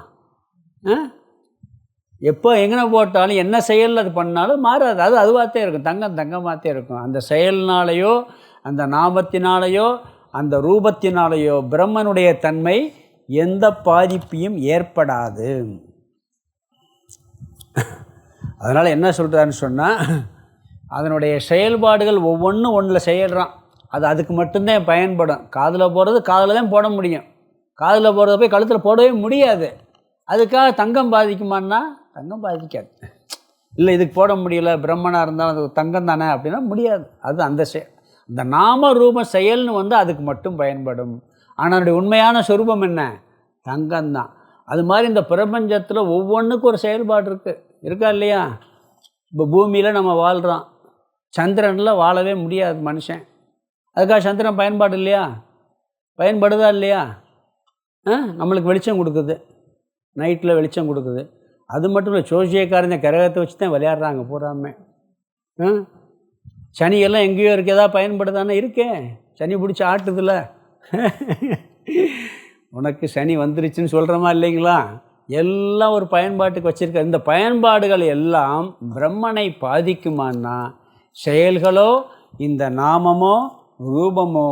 எப்போ எங்கே போட்டாலும் என்ன செயல் அது பண்ணாலும் மாறாது. அது அதுவாகத்தே இருக்கும், தங்கமாகத்தே இருக்கும். அந்த செயல்னாலேயோ அந்த நாமத்தினாலேயோ அந்த ரூபத்தினாலேயோ பிரம்மனுடைய தன்மை எந்த பாதிப்பையும் ஏற்படாது. அதனால் என்ன சொல்கிறான்னு சொன்னால், அதனுடைய செயல்பாடுகள் ஒவ்வொன்றும் ஒன்றில் செய்கிறான். அது அதுக்கு மட்டும்தான் பயன்படும். காதில் போடுறது காதில் தான் போட முடியும். காதில் போடுறத போய் கழுத்தில் போடவே முடியாது. அதுக்காக தங்கம் பாதிக்குமான்னா தங்கம் பாதிக்காது. இல்லை இதுக்கு போட முடியல, பிரம்மனாக இருந்தாலும் அது தங்கம் தானே அப்படின்னா முடியாது. அது அந்த இந்த நாம ரூப செயல்னு அதுக்கு மட்டும் பயன்படும். ஆனால் அதனுடைய உண்மையான சொரூபம் என்ன? தங்கம்தான். அது மாதிரி இந்த பிரபஞ்சத்தில் ஒவ்வொன்றுக்கும் ஒரு செயல்பாடு இருக்கா இல்லையா? இப்போ பூமியில் நம்ம வாழ்கிறோம், சந்திரனில் வாழவே முடியாது மனுஷன். அதுக்காக சந்திரன் பயன்பாடு இல்லையா? பயன்படுதா இல்லையா? நம்மளுக்கு வெளிச்சம் கொடுக்குது, நைட்டில் வெளிச்சம் கொடுக்குது. அது மட்டும் இல்லை, ஜோசியக்காரங்க கிரகத்தை வச்சு தான் விளையாடுறாங்க பூராமே. சனியெல்லாம் எங்கேயோ இருக்குது, எதாவது பயன்படுதானே இருக்கே. சனி பிடிச்சி ஆட்டுதில்ல. உனக்கு சனி வந்துருச்சுன்னு சொல்கிறோமா இல்லைங்களா? எல்லாம் ஒரு பயன்பாட்டுக்கு வச்சுருக்க. இந்த பயன்பாடுகள் எல்லாம் பிரம்மனை பாதிக்குமான்னா செயல்களோ இந்த நாமமோ ரூபமோ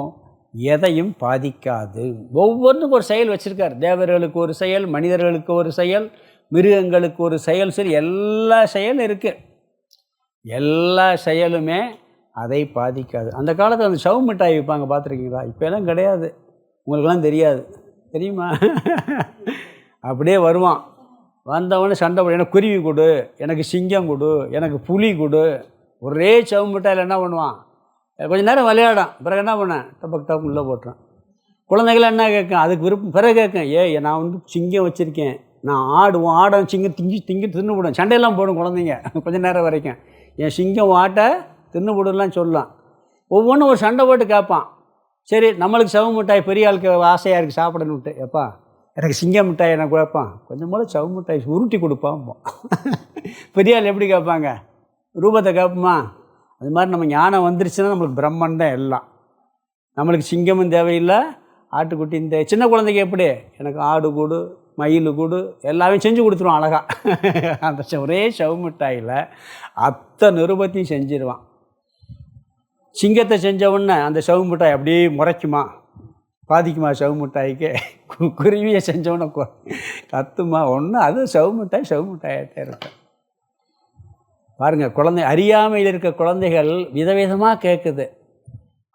எதையும் பாதிக்காது. ஒவ்வொன்றுக்கும் ஒரு செயல் வச்சுருக்கார். தேவர்களுக்கு ஒரு செயல், மனிதர்களுக்கு ஒரு செயல், மிருகங்களுக்கு ஒரு செயல், சரி எல்லா செயலும் இருக்குது. எல்லா செயலுமே அதை பாதிக்காது. அந்த காலத்தில் அந்த சவு மிட்டாய் வைப்பாங்க, பார்த்துருக்கீங்களா? இப்போலாம் கிடையாது, உங்களுக்கெல்லாம் தெரியாது, தெரியுமா? அப்படியே வருவான், வந்தவொடனே சண்டை போடு, எனக்கு குருவி கொடு, எனக்கு சிங்கம் கொடு, எனக்கு புலி கொடு. ஒரே சவு மிட்டாயில் என்ன பண்ணுவான்? கொஞ்சம் நேரம் விளையாடான், பிறகு என்ன பண்ணேன்? டப்பு உள்ளே போட்டுறான். குழந்தைகள் என்ன கேட்கும்? அதுக்கு விருப்பம் பிறகு கேட்கும், நான் சிங்கம் வச்சுருக்கேன், நான் ஆடுவோம், ஆடம் சிங்கம் தின்னு போடும், சண்டையெல்லாம் போடும் குழந்தைங்க கொஞ்சம் நேரம் வரைக்கும். என் சிங்கம் ஆட்டை தின்னு போடுலாம் சொல்லலாம். ஒவ்வொன்றும் ஒரு சண்டை போட்டு கேட்பான். சரி, நம்மளுக்கு சவு மிட்டாய் பெரிய ஆளுக்கு ஆசையாக இருக்குது சாப்பிடணுன்ட்டு, எப்பா எனக்கு சிங்கம் மிட்டாய் எனக்கு கேட்பான், கொஞ்சம் போல் சவு மிட்டாய் உருட்டி கொடுப்பான். பெரிய ஆள் எப்படி கேட்பாங்க? ரூபத்தை கேட்போமா? அது மாதிரி நம்ம ஞானம் வந்துருச்சுன்னா நம்மளுக்கு பிரம்மன் தான் எல்லாம். நம்மளுக்கு சிங்கமும் தேவையில்லை, ஆட்டுக்குட்டியும் தேவை. சின்ன குழந்தைக்கு எப்படி? எனக்கு ஆடு கூடு, மயில் கூடு எல்லாமே செஞ்சு கொடுத்துருவான் அழகாக. அந்த ஒரே சவு மிட்டாயில் அத்தனை ரூபத்தையும் செஞ்சிருவான். சிங்கத்தை செஞ்ச உடனே அந்த சவு மிட்டாய் அப்படியே முறைக்குமா? பாதிக்குமா சவு மிட்டாய்க்கு? குருவியை செஞ்சவொன்னே கத்துமா? ஒன்று அது சவு மிட்டாயாகத்தே இருக்கும். பாருங்கள், குழந்தை அறியாமையில் இருக்க குழந்தைகள் விதவிதமாக கேட்குது.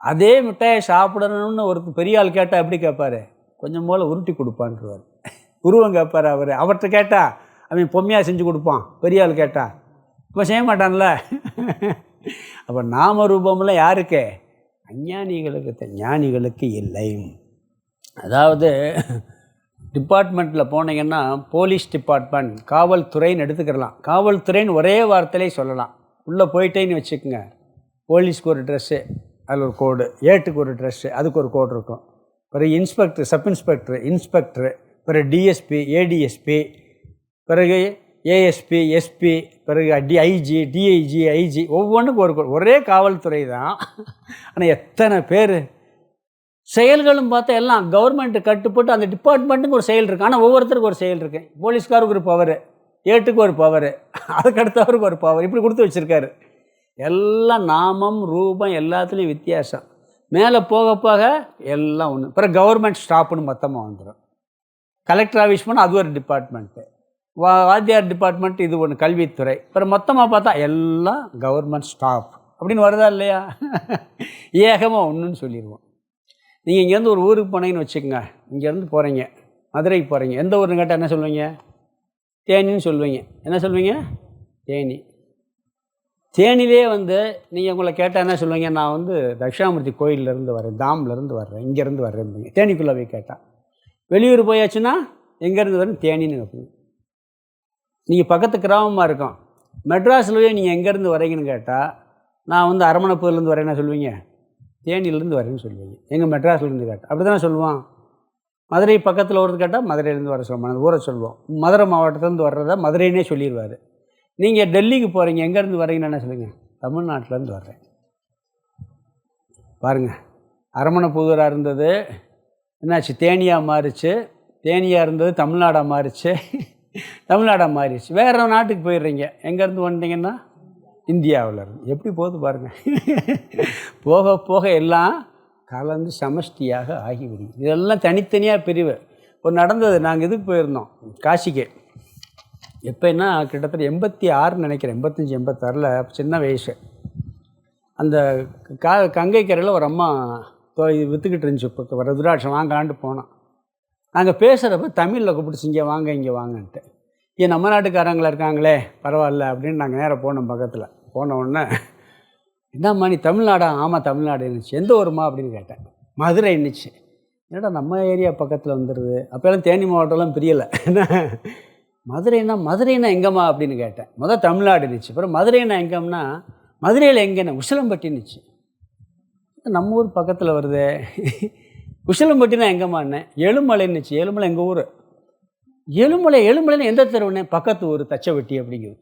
அதே மிட்டாயை சாப்பிடணும்னு ஒரு பெரிய ஆள் கேட்டால் எப்படி கேட்பார்? கொஞ்சம் போல் உருட்டி கொடுப்பான்ட்டுருவார். உருவம் கேட்பார் அவர். அவர்கிட்ட கேட்டால் அவன் பொம்மையாக செஞ்சு கொடுப்பான். பெரிய ஆள் கேட்டால் இப்போ செய்ய மாட்டான்ல. அப்போ நாம ரூபம்லாம் யாருக்கு? அஞ்ஞானிகளுக்கு. ஞானிகளுக்கு இல்லை. அதாவது டிபார்ட்மெண்ட்டில் போனீங்கன்னா போலீஸ் டிபார்ட்மெண்ட், காவல்துறைன்னு எடுத்துக்கிடலாம். காவல்துறைன்னு ஒரே வார்த்தையிலே சொல்லலாம். உள்ளே போயிட்டேன்னு வச்சுக்கோங்க, போலீஸ்க்கு ஒரு ட்ரெஸ்ஸு, அதில் ஒரு கோடு, ஏட்டுக்கு ஒரு ட்ரெஸ்ஸு, அதுக்கு ஒரு கோடு இருக்கும். பிறகு இன்ஸ்பெக்டர், சப் இன்ஸ்பெக்டரு, பிறகு டிஎஸ்பி, ஏடிஎஸ்பி, பிறகு ஏஎஸ்பி, எஸ்பி, பிறகு ஐஜி, டிஐஜி, ஐஜி, ஒவ்வொன்றுக்கும் ஒரு கோடு. ஒரே காவல்துறை தான், ஆனால் எத்தனை பேர். செயல்களும் பார்த்தா எல்லாம் கவர்மெண்ட்டு கட்டுப்பட்டு அந்த டிபார்ட்மெண்ட்டுக்கு ஒரு செயல் இருக்குது. ஆனால் ஒவ்வொருத்தருக்கும் ஒரு செயல் இருக்குது. போலீஸ்காருக்கு ஒரு பவரு, ஏட்டுக்கு ஒரு பவரு, அதுக்கடுத்தவருக்கு ஒரு பவர், இப்படி கொடுத்து வச்சுருக்காரு. எல்லாம் நாமம் ரூபம் எல்லாத்துலேயும் வித்தியாசம். மேலே போக போக எல்லாம் ஒன்று. பிறகு கவர்மெண்ட் ஸ்டாஃப்னு மொத்தமாக வந்துடும். கலெக்டர் ஆஃபீஸ் போனால் அது ஒரு டிபார்ட்மெண்ட்டு, வாத்தியார் டிபார்ட்மெண்ட் இது ஒன்று, கல்வித்துறை. அப்புறம் மொத்தமாக பார்த்தா எல்லாம் கவர்மெண்ட் ஸ்டாஃப் அப்படின்னு வருதா இல்லையா? ஏகமாக ஒன்றுன்னு சொல்லிடுவோம். நீங்கள் இங்கேருந்து ஒரு ஊருக்கு போனீங்கன்னு வச்சுக்கோங்க, இங்கேருந்து போகிறீங்க, மதுரைக்கு போகிறீங்க, எந்த ஊருன்னு கேட்டால் என்ன சொல்லுவீங்க? தேனின்னு சொல்லுவீங்க. என்ன சொல்லுவீங்க? தேனி. தேனிலே நீங்கள் உங்களை கேட்டால் என்ன சொல்லுவீங்க? நான் தட்சிணாமூர்த்தி கோயிலேருந்து வரேன், தாம்லேருந்து வர்றேன், இங்கேருந்து வர்றேன். தேனிக்குள்ளே போய் கேட்டால். வெளியூர் போயாச்சுன்னா எங்கேருந்து வரேன்? தேனின்னு வைப்பீங்க. நீங்கள் பக்கத்து கிராமமாக இருக்கும். மெட்ராஸில் போய் நீங்கள் எங்கேருந்து வரீங்கன்னு கேட்டால், நான் அரமணப்பூர்லேருந்து வரேன்னா சொல்லுவீங்க? தேனியிலேருந்து வரேன்னு சொல்லுவீங்க. எங்கள் மெட்ராஸ்லேருந்து கேட்டால் அப்படி தானே சொல்லுவான். மதுரை பக்கத்தில் வருது கேட்டால் மதுரையிலேருந்து வர சொல்லுவோம், அந்த ஊரை சொல்லுவோம். மதுரை மாவட்டத்துலேருந்து வர்றதா மதுரைன்னே சொல்லிடுவார். நீங்கள் டெல்லிக்கு போகிறீங்க, எங்கேருந்து வரீங்கன்னு என்ன சொல்லுங்க? தமிழ்நாட்டிலேருந்து வர்றேன். பாருங்கள், அரமணப்புதூராக இருந்தது என்னாச்சு? தேனியாக மாறிச்சு. தேனியாக இருந்தது தமிழ்நாடாக மாறிச்சு. தமிழ்நாடாக மாறிடுச்சு. வேறு நாட்டுக்கு போயிடுறீங்க. எங்கேருந்து வந்தீங்கன்னா இந்தியாவில் இருந்து. எப்படி போகுது பாருங்கள். போக போக எல்லாம் கலந்து சமஷ்டியாக ஆகிவிடுது. இதெல்லாம் தனித்தனியாக பிரிவு. இப்போ நடந்தது, நாங்கள் இதுக்கு போயிருந்தோம் காசிக்கு. எப்போன்னா கிட்டத்தட்ட 86 நினைக்கிறேன், 85 86. சின்ன வயசு. அந்த கங்கை கரையில் ஒரு அம்மா விற்றுக்கிட்டு இருந்துச்சு. இப்போ ருத்ராட்சம் வாங்கலான்ட்டு போனோம். நாங்கள் பேசுகிறப்ப தமிழில் கூப்பிடுச்சு, இங்கே வாங்க இங்கே வாங்கன்ட்டு. ஏன் நம்ம நாட்டுக்காரங்களா இருக்காங்களே பரவாயில்ல அப்படின்னு நாங்கள் நேராக போனோம். பக்கத்தில் போன உடனே, என்னம்மா நீ தமிழ்நாடா? ஆமாம் தமிழ்நாடு இருந்துச்சு. எந்த ஊருமா அப்படின்னு கேட்டேன். மதுரை இருந்துச்சு. என்னடா நம்ம ஏரியா பக்கத்தில் வந்துடுது. அப்போல்லாம் தேனி மாவட்டம்லாம் பிரியலை. மதுரைன்னா எங்கம்மா அப்படின்னு கேட்டேன். முதல் தமிழ்நாடு இருந்துச்சு. அப்புறம் மதுரைன்னா எங்கம்னா, மதுரையில் எங்கேண்ணே? உசிலம்பட்டின்னுச்சு. நம்ம ஊர் பக்கத்தில் வருது. உசிலம்பட்டினா எங்கம்மாண்ணே? எழுமலைன்னுச்சு. எழுமலை எங்கள் ஊர். எழுமலைன்னு எந்த தெருவுண்ணே? பக்கத்து ஊர் தச்சவட்டி அப்படிங்குது.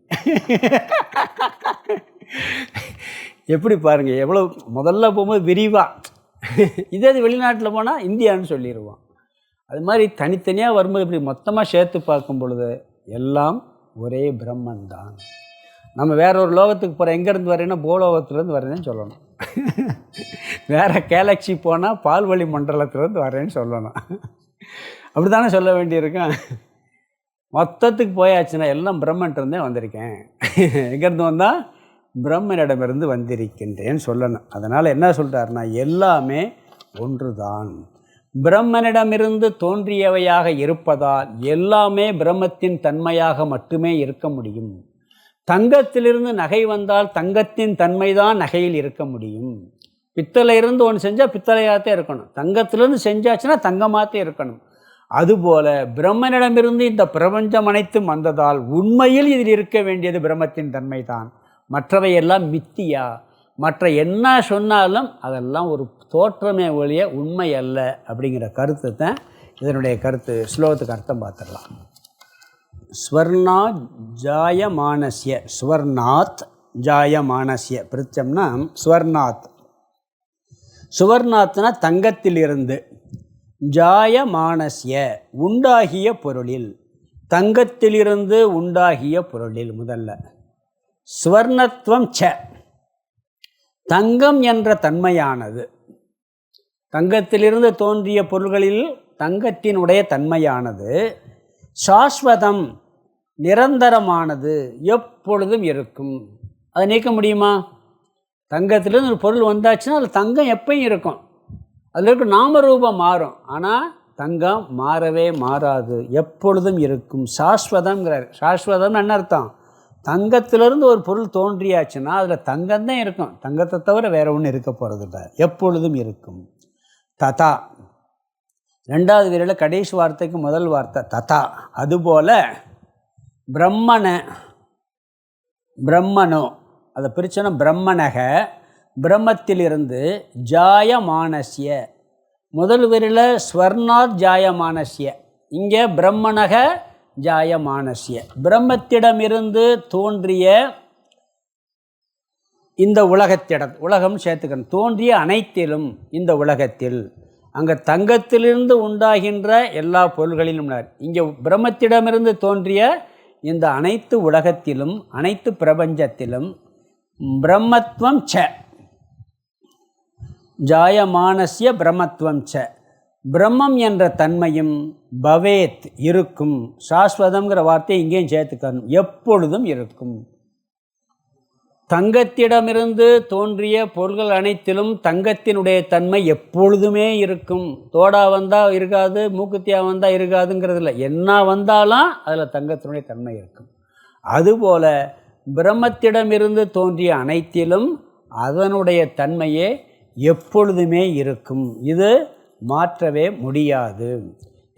எப்படி பாருங்கள், எவ்வளோ முதல்ல போகும்போது விரிவாக. இதே வெளிநாட்டில் போனால் இந்தியான்னு சொல்லிடுவோம். அது மாதிரி தனித்தனியாக வரும்போது இப்படி மொத்தமாக சேர்த்து பார்க்கும் பொழுது எல்லாம் ஒரே பிரம்மன் தான். நம்ம வேற ஒரு லோகத்துக்கு போகிற எங்கேருந்து வரேன்னா பூலோகத்துலேருந்து வரேன்னு சொல்லணும். வேறு கேலக்ஸி போனால் பால்வழி மண்டலத்துலேருந்து வரேன்னு சொல்லணும். அப்படி தானே சொல்ல வேண்டியிருக்கேன். மொத்தத்துக்கு போயாச்சுன்னா எல்லாம் பிரம்மன்ட்டிருந்தே வந்திருக்கேன். எங்கேருந்து வந்தால் பிரம்மனிடமிருந்து வந்திருக்கின்றேன்னு சொல்லணும். அதனால் என்ன சொல்கிறாருன்னா, எல்லாமே ஒன்று தான். பிரம்மனிடமிருந்து தோன்றியவையாக இருப்பதால் எல்லாமே பிரம்மத்தின் தன்மையாக மட்டுமே இருக்க முடியும். தங்கத்திலிருந்து நகை வந்தால் தங்கத்தின் தன்மை தான் நகையில் இருக்க முடியும். பித்தளையிலிருந்து ஒன்று செஞ்சால் பித்தளையாகத்தே இருக்கணும். தங்கத்திலிருந்து செஞ்சாச்சுன்னா தங்கமாகத்தே இருக்கணும். அதுபோல பிரம்மனிடமிருந்து இந்த பிரபஞ்சம் அனைத்தும் வந்ததால் உண்மையில் இதில் இருக்க வேண்டியது பிரம்மத்தின் தன்மை தான். மற்றவையெல்லாம் மித்தியா. மற்ற என்ன சொன்னாலும் அதெல்லாம் ஒரு தோற்றமே ஒழிய உண்மை அல்ல அப்படிங்கிற கருத்து தான் இதனுடைய கருத்து. ஸ்லோகத்துக்கு அர்த்தம் பார்த்துடலாம். ஸ்வர்ணாத் ஜாயமானஸ்ய, ஸ்வர்ணாத் ஜாயமானஸ்ய பிரிச்சம்னா ஸ்வர்ணாத். சுவர்ணாத்னா தங்கத்திலிருந்து, ஜாயமானஸ்ய உண்டாகிய பொருளில், தங்கத்திலிருந்து உண்டாகிய பொருளில். முதல்ல ஸ்வர்ணத்துவம் ச, தங்கம் என்ற தன்மையானது, தங்கத்திலிருந்து தோன்றிய பொருள்களில் தங்கத்தினுடைய தன்மையானது சாஸ்வதம் நிரந்தரமானது, எப்பொழுதும் இருக்கும். அதை நீக்க முடியுமா? தங்கத்திலிருந்து ஒரு பொருள் வந்தாச்சுன்னா அதில் தங்கம் எப்பயும் இருக்கும். அதில் இருக்க நாமரூபம் மாறும், ஆனால் தங்கம் மாறவே மாறாது, எப்பொழுதும் இருக்கும். சாஸ்வதம்ங்கிறார். சாஸ்வதம்னு என்ன அர்த்தம்? தங்கத்திலிருந்து ஒரு பொருள் தோன்றியாச்சுன்னா அதில் தங்கம்தான் இருக்கும், தங்கத்தை தவிர வேறு ஒன்றும் இருக்க போகிறதில்ல, எப்பொழுதும் இருக்கும். ததா, ரெண்டாவது வீரில் கடைசி வார்த்தைக்கு முதல் வார்த்தை ததா. அதுபோல் பிரம்மனோ, அதை பிரிச்சோன்னா பிரம்மனக, பிரம்மத்திலிருந்து ஜாயமானஸ்ய, முதல் வீரில் ஸ்வர்ணாத் ஜாயமானஸ்ய, இங்கே பிரம்மனக ஜாயமானஸ்ய, பிரம்மத்திடமிருந்து தோன்றிய இந்த உலகம் சேர்த்துக்கணும், தோன்றிய அனைத்திலும் இந்த உலகத்தில். அங்கே தங்கத்திலிருந்து உண்டாகின்ற எல்லா பொருள்களிலும், இங்கே பிரம்மத்திடமிருந்து தோன்றிய இந்த அனைத்து உலகத்திலும் அனைத்து பிரபஞ்சத்திலும் பிரம்மத்துவம் ச, ஜாயமானஸ்ய பிரம்மத்துவம் ச, பிரம்மம் என்ற தன்மையும் பவேத் இருக்கும். சாஸ்வதம்ங்கிற வார்த்தையை இங்கேயும் சேர்த்துக்கணும், எப்பொழுதும் இருக்கும். தங்கத்திடமிருந்து தோன்றிய பொருள்கள் அனைத்திலும் தங்கத்தினுடைய தன்மை எப்பொழுதுமே இருக்கும். தோடா வந்தால் இருக்காது, மூக்குத்தியாக வந்தால் இருக்காதுங்கிறது இல்லை, என்ன வந்தாலும் அதில் தங்கத்தினுடைய தன்மை இருக்கும். அதுபோல் பிரம்மத்திடமிருந்து தோன்றிய அனைத்திலும் அதனுடைய தன்மையே எப்பொழுதுமே இருக்கும். இது மாற்றவே முடியாது.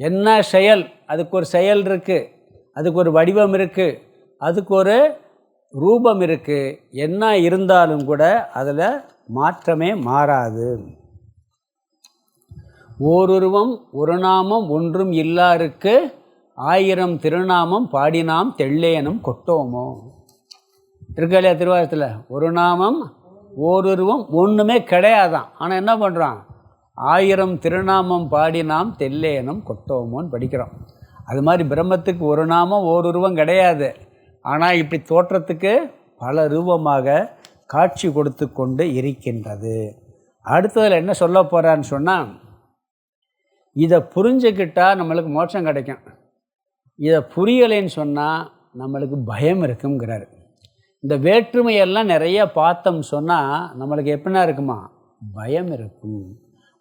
என்ன செயல், அதுக்கு ஒரு செயல் இருக்குது, அதுக்கு ஒரு வடிவம் இருக்குது, அதுக்கு ஒரு ரூபம் இருக்குது. என்ன இருந்தாலும் கூட அதில் மாற்றமே மாறாது. ஓருருவம் ஒரு நாமம் ஒன்றும் இல்லாருக்கு, 1000 திருநாமம் பாடினாம் தெள்ளேனும் கொட்டோமோ. இருக்கா இல்லையா திருவாரத்தில்? ஒரு நாமம் ஓருருவம் ஒன்றுமே கிடையாதான், ஆனால் என்ன பண்ணுறான்? 1000 திருநாமம் பாடினாம் தெள்ளேனும் கொட்டோமோன்னு படிக்கிறோம். அது மாதிரி பிரம்மத்துக்கு ஒரு நாமம் ஓர் உருவம் கிடையாது. ஆனால் இப்படி தோற்றத்துக்கு பல ரூபமாக காட்சி கொடுத்து கொண்டு இருக்கின்றது. அடுத்ததில் என்ன சொல்ல போகிறான்னு சொன்னால், இதை புரிஞ்சுக்கிட்டால் நம்மளுக்கு மோட்சம் கிடைக்கும், இதை புரியலைன்னு சொன்னால் நம்மளுக்கு பயம் இருக்குங்கிறாரு. இந்த வேற்றுமையெல்லாம் நிறைய பார்த்தோம் சொன்னால் நம்மளுக்கு எப்படின்னா இருக்குமா, பயம் இருக்கும்.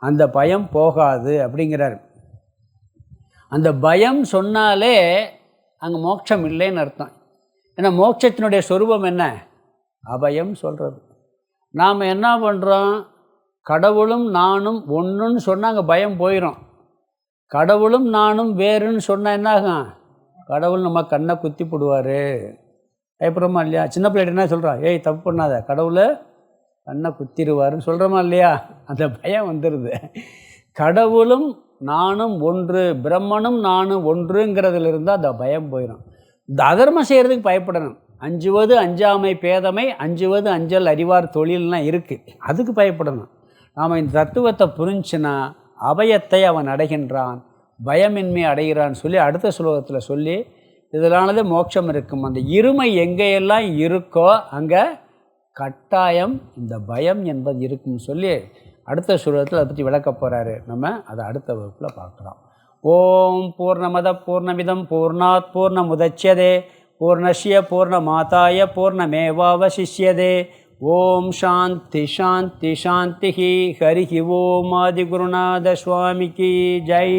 அந்த பயம் போகாது அப்படிங்கிறார். அந்த பயம் சொன்னாலே அங்கே மோட்சம் இல்லைன்னு அர்த்தம். ஏன்னா மோட்சத்தினுடைய சொரூபம் என்ன, அபயம் சொல்கிறது. நாம் என்ன பண்ணுறோம், கடவுளும் நானும் ஒன்றுன்னு சொன்னால் அங்கே பயம் போயிடும். கடவுளும் நானும் வேறுன்னு சொன்னால் என்ன ஆகும், கடவுள் நம்ம கண்ணை குத்தி போடுவார், பயப்படுறோமா இல்லையா? சின்ன பிள்ளைகிட்ட என்ன சொல்கிறான், ஏய் தப்பு பண்ணாத, கடவுளை கண்ணை குத்திடுவாருன்னு சொல்கிறோமா இல்லையா? அந்த பயம் வந்துடுது. கடவுளும் நானும் ஒன்று, பிரம்மனும் நானும் ஒன்றுங்கிறதுல இருந்தால் அந்த பயம் போயிடும். இந்த அதர்மம் செய்கிறதுக்கு பயப்படணும். அஞ்சுவது அஞ்சாமை பேதமை, அஞ்சுவது அஞ்சல் அறிவார் தொழில்லாம் இருக்குது, அதுக்கு பயப்படணும். நாம் இந்த தத்துவத்தை புரிஞ்சுன்னா அபயத்தை அவன் அடைகின்றான், பயமின்மை அடைகிறான்னு சொல்லி அடுத்த ஸ்லோகத்தில் சொல்லி இதனாலதே மோட்சம் இருக்கும். அந்த இருமை எங்கேயெல்லாம் இருக்கோ அங்கே கட்டாயம் இந்த பயம் என்பது இருக்குன்னு சொல்லி அடுத்த ஸ்லோகத்தில் அதை பற்றி விளக்க போகிறாரு. நம்ம அதை அடுத்த வகுப்பில் பார்க்குறோம். ஓம் பூர்ணமத பூர்ணமிதம் பூர்ணாத் பூர்ணமுதச்யதே பூர்ணஸ்ய பூர்ணமாதாய பூர்ணமேவாவசிஷ்யதே. ஓம் சாந்தி சாந்தி சாந்தி. ஹரி ஓம் ஆதிகுருநாத சுவாமிக்கு ஜெய்.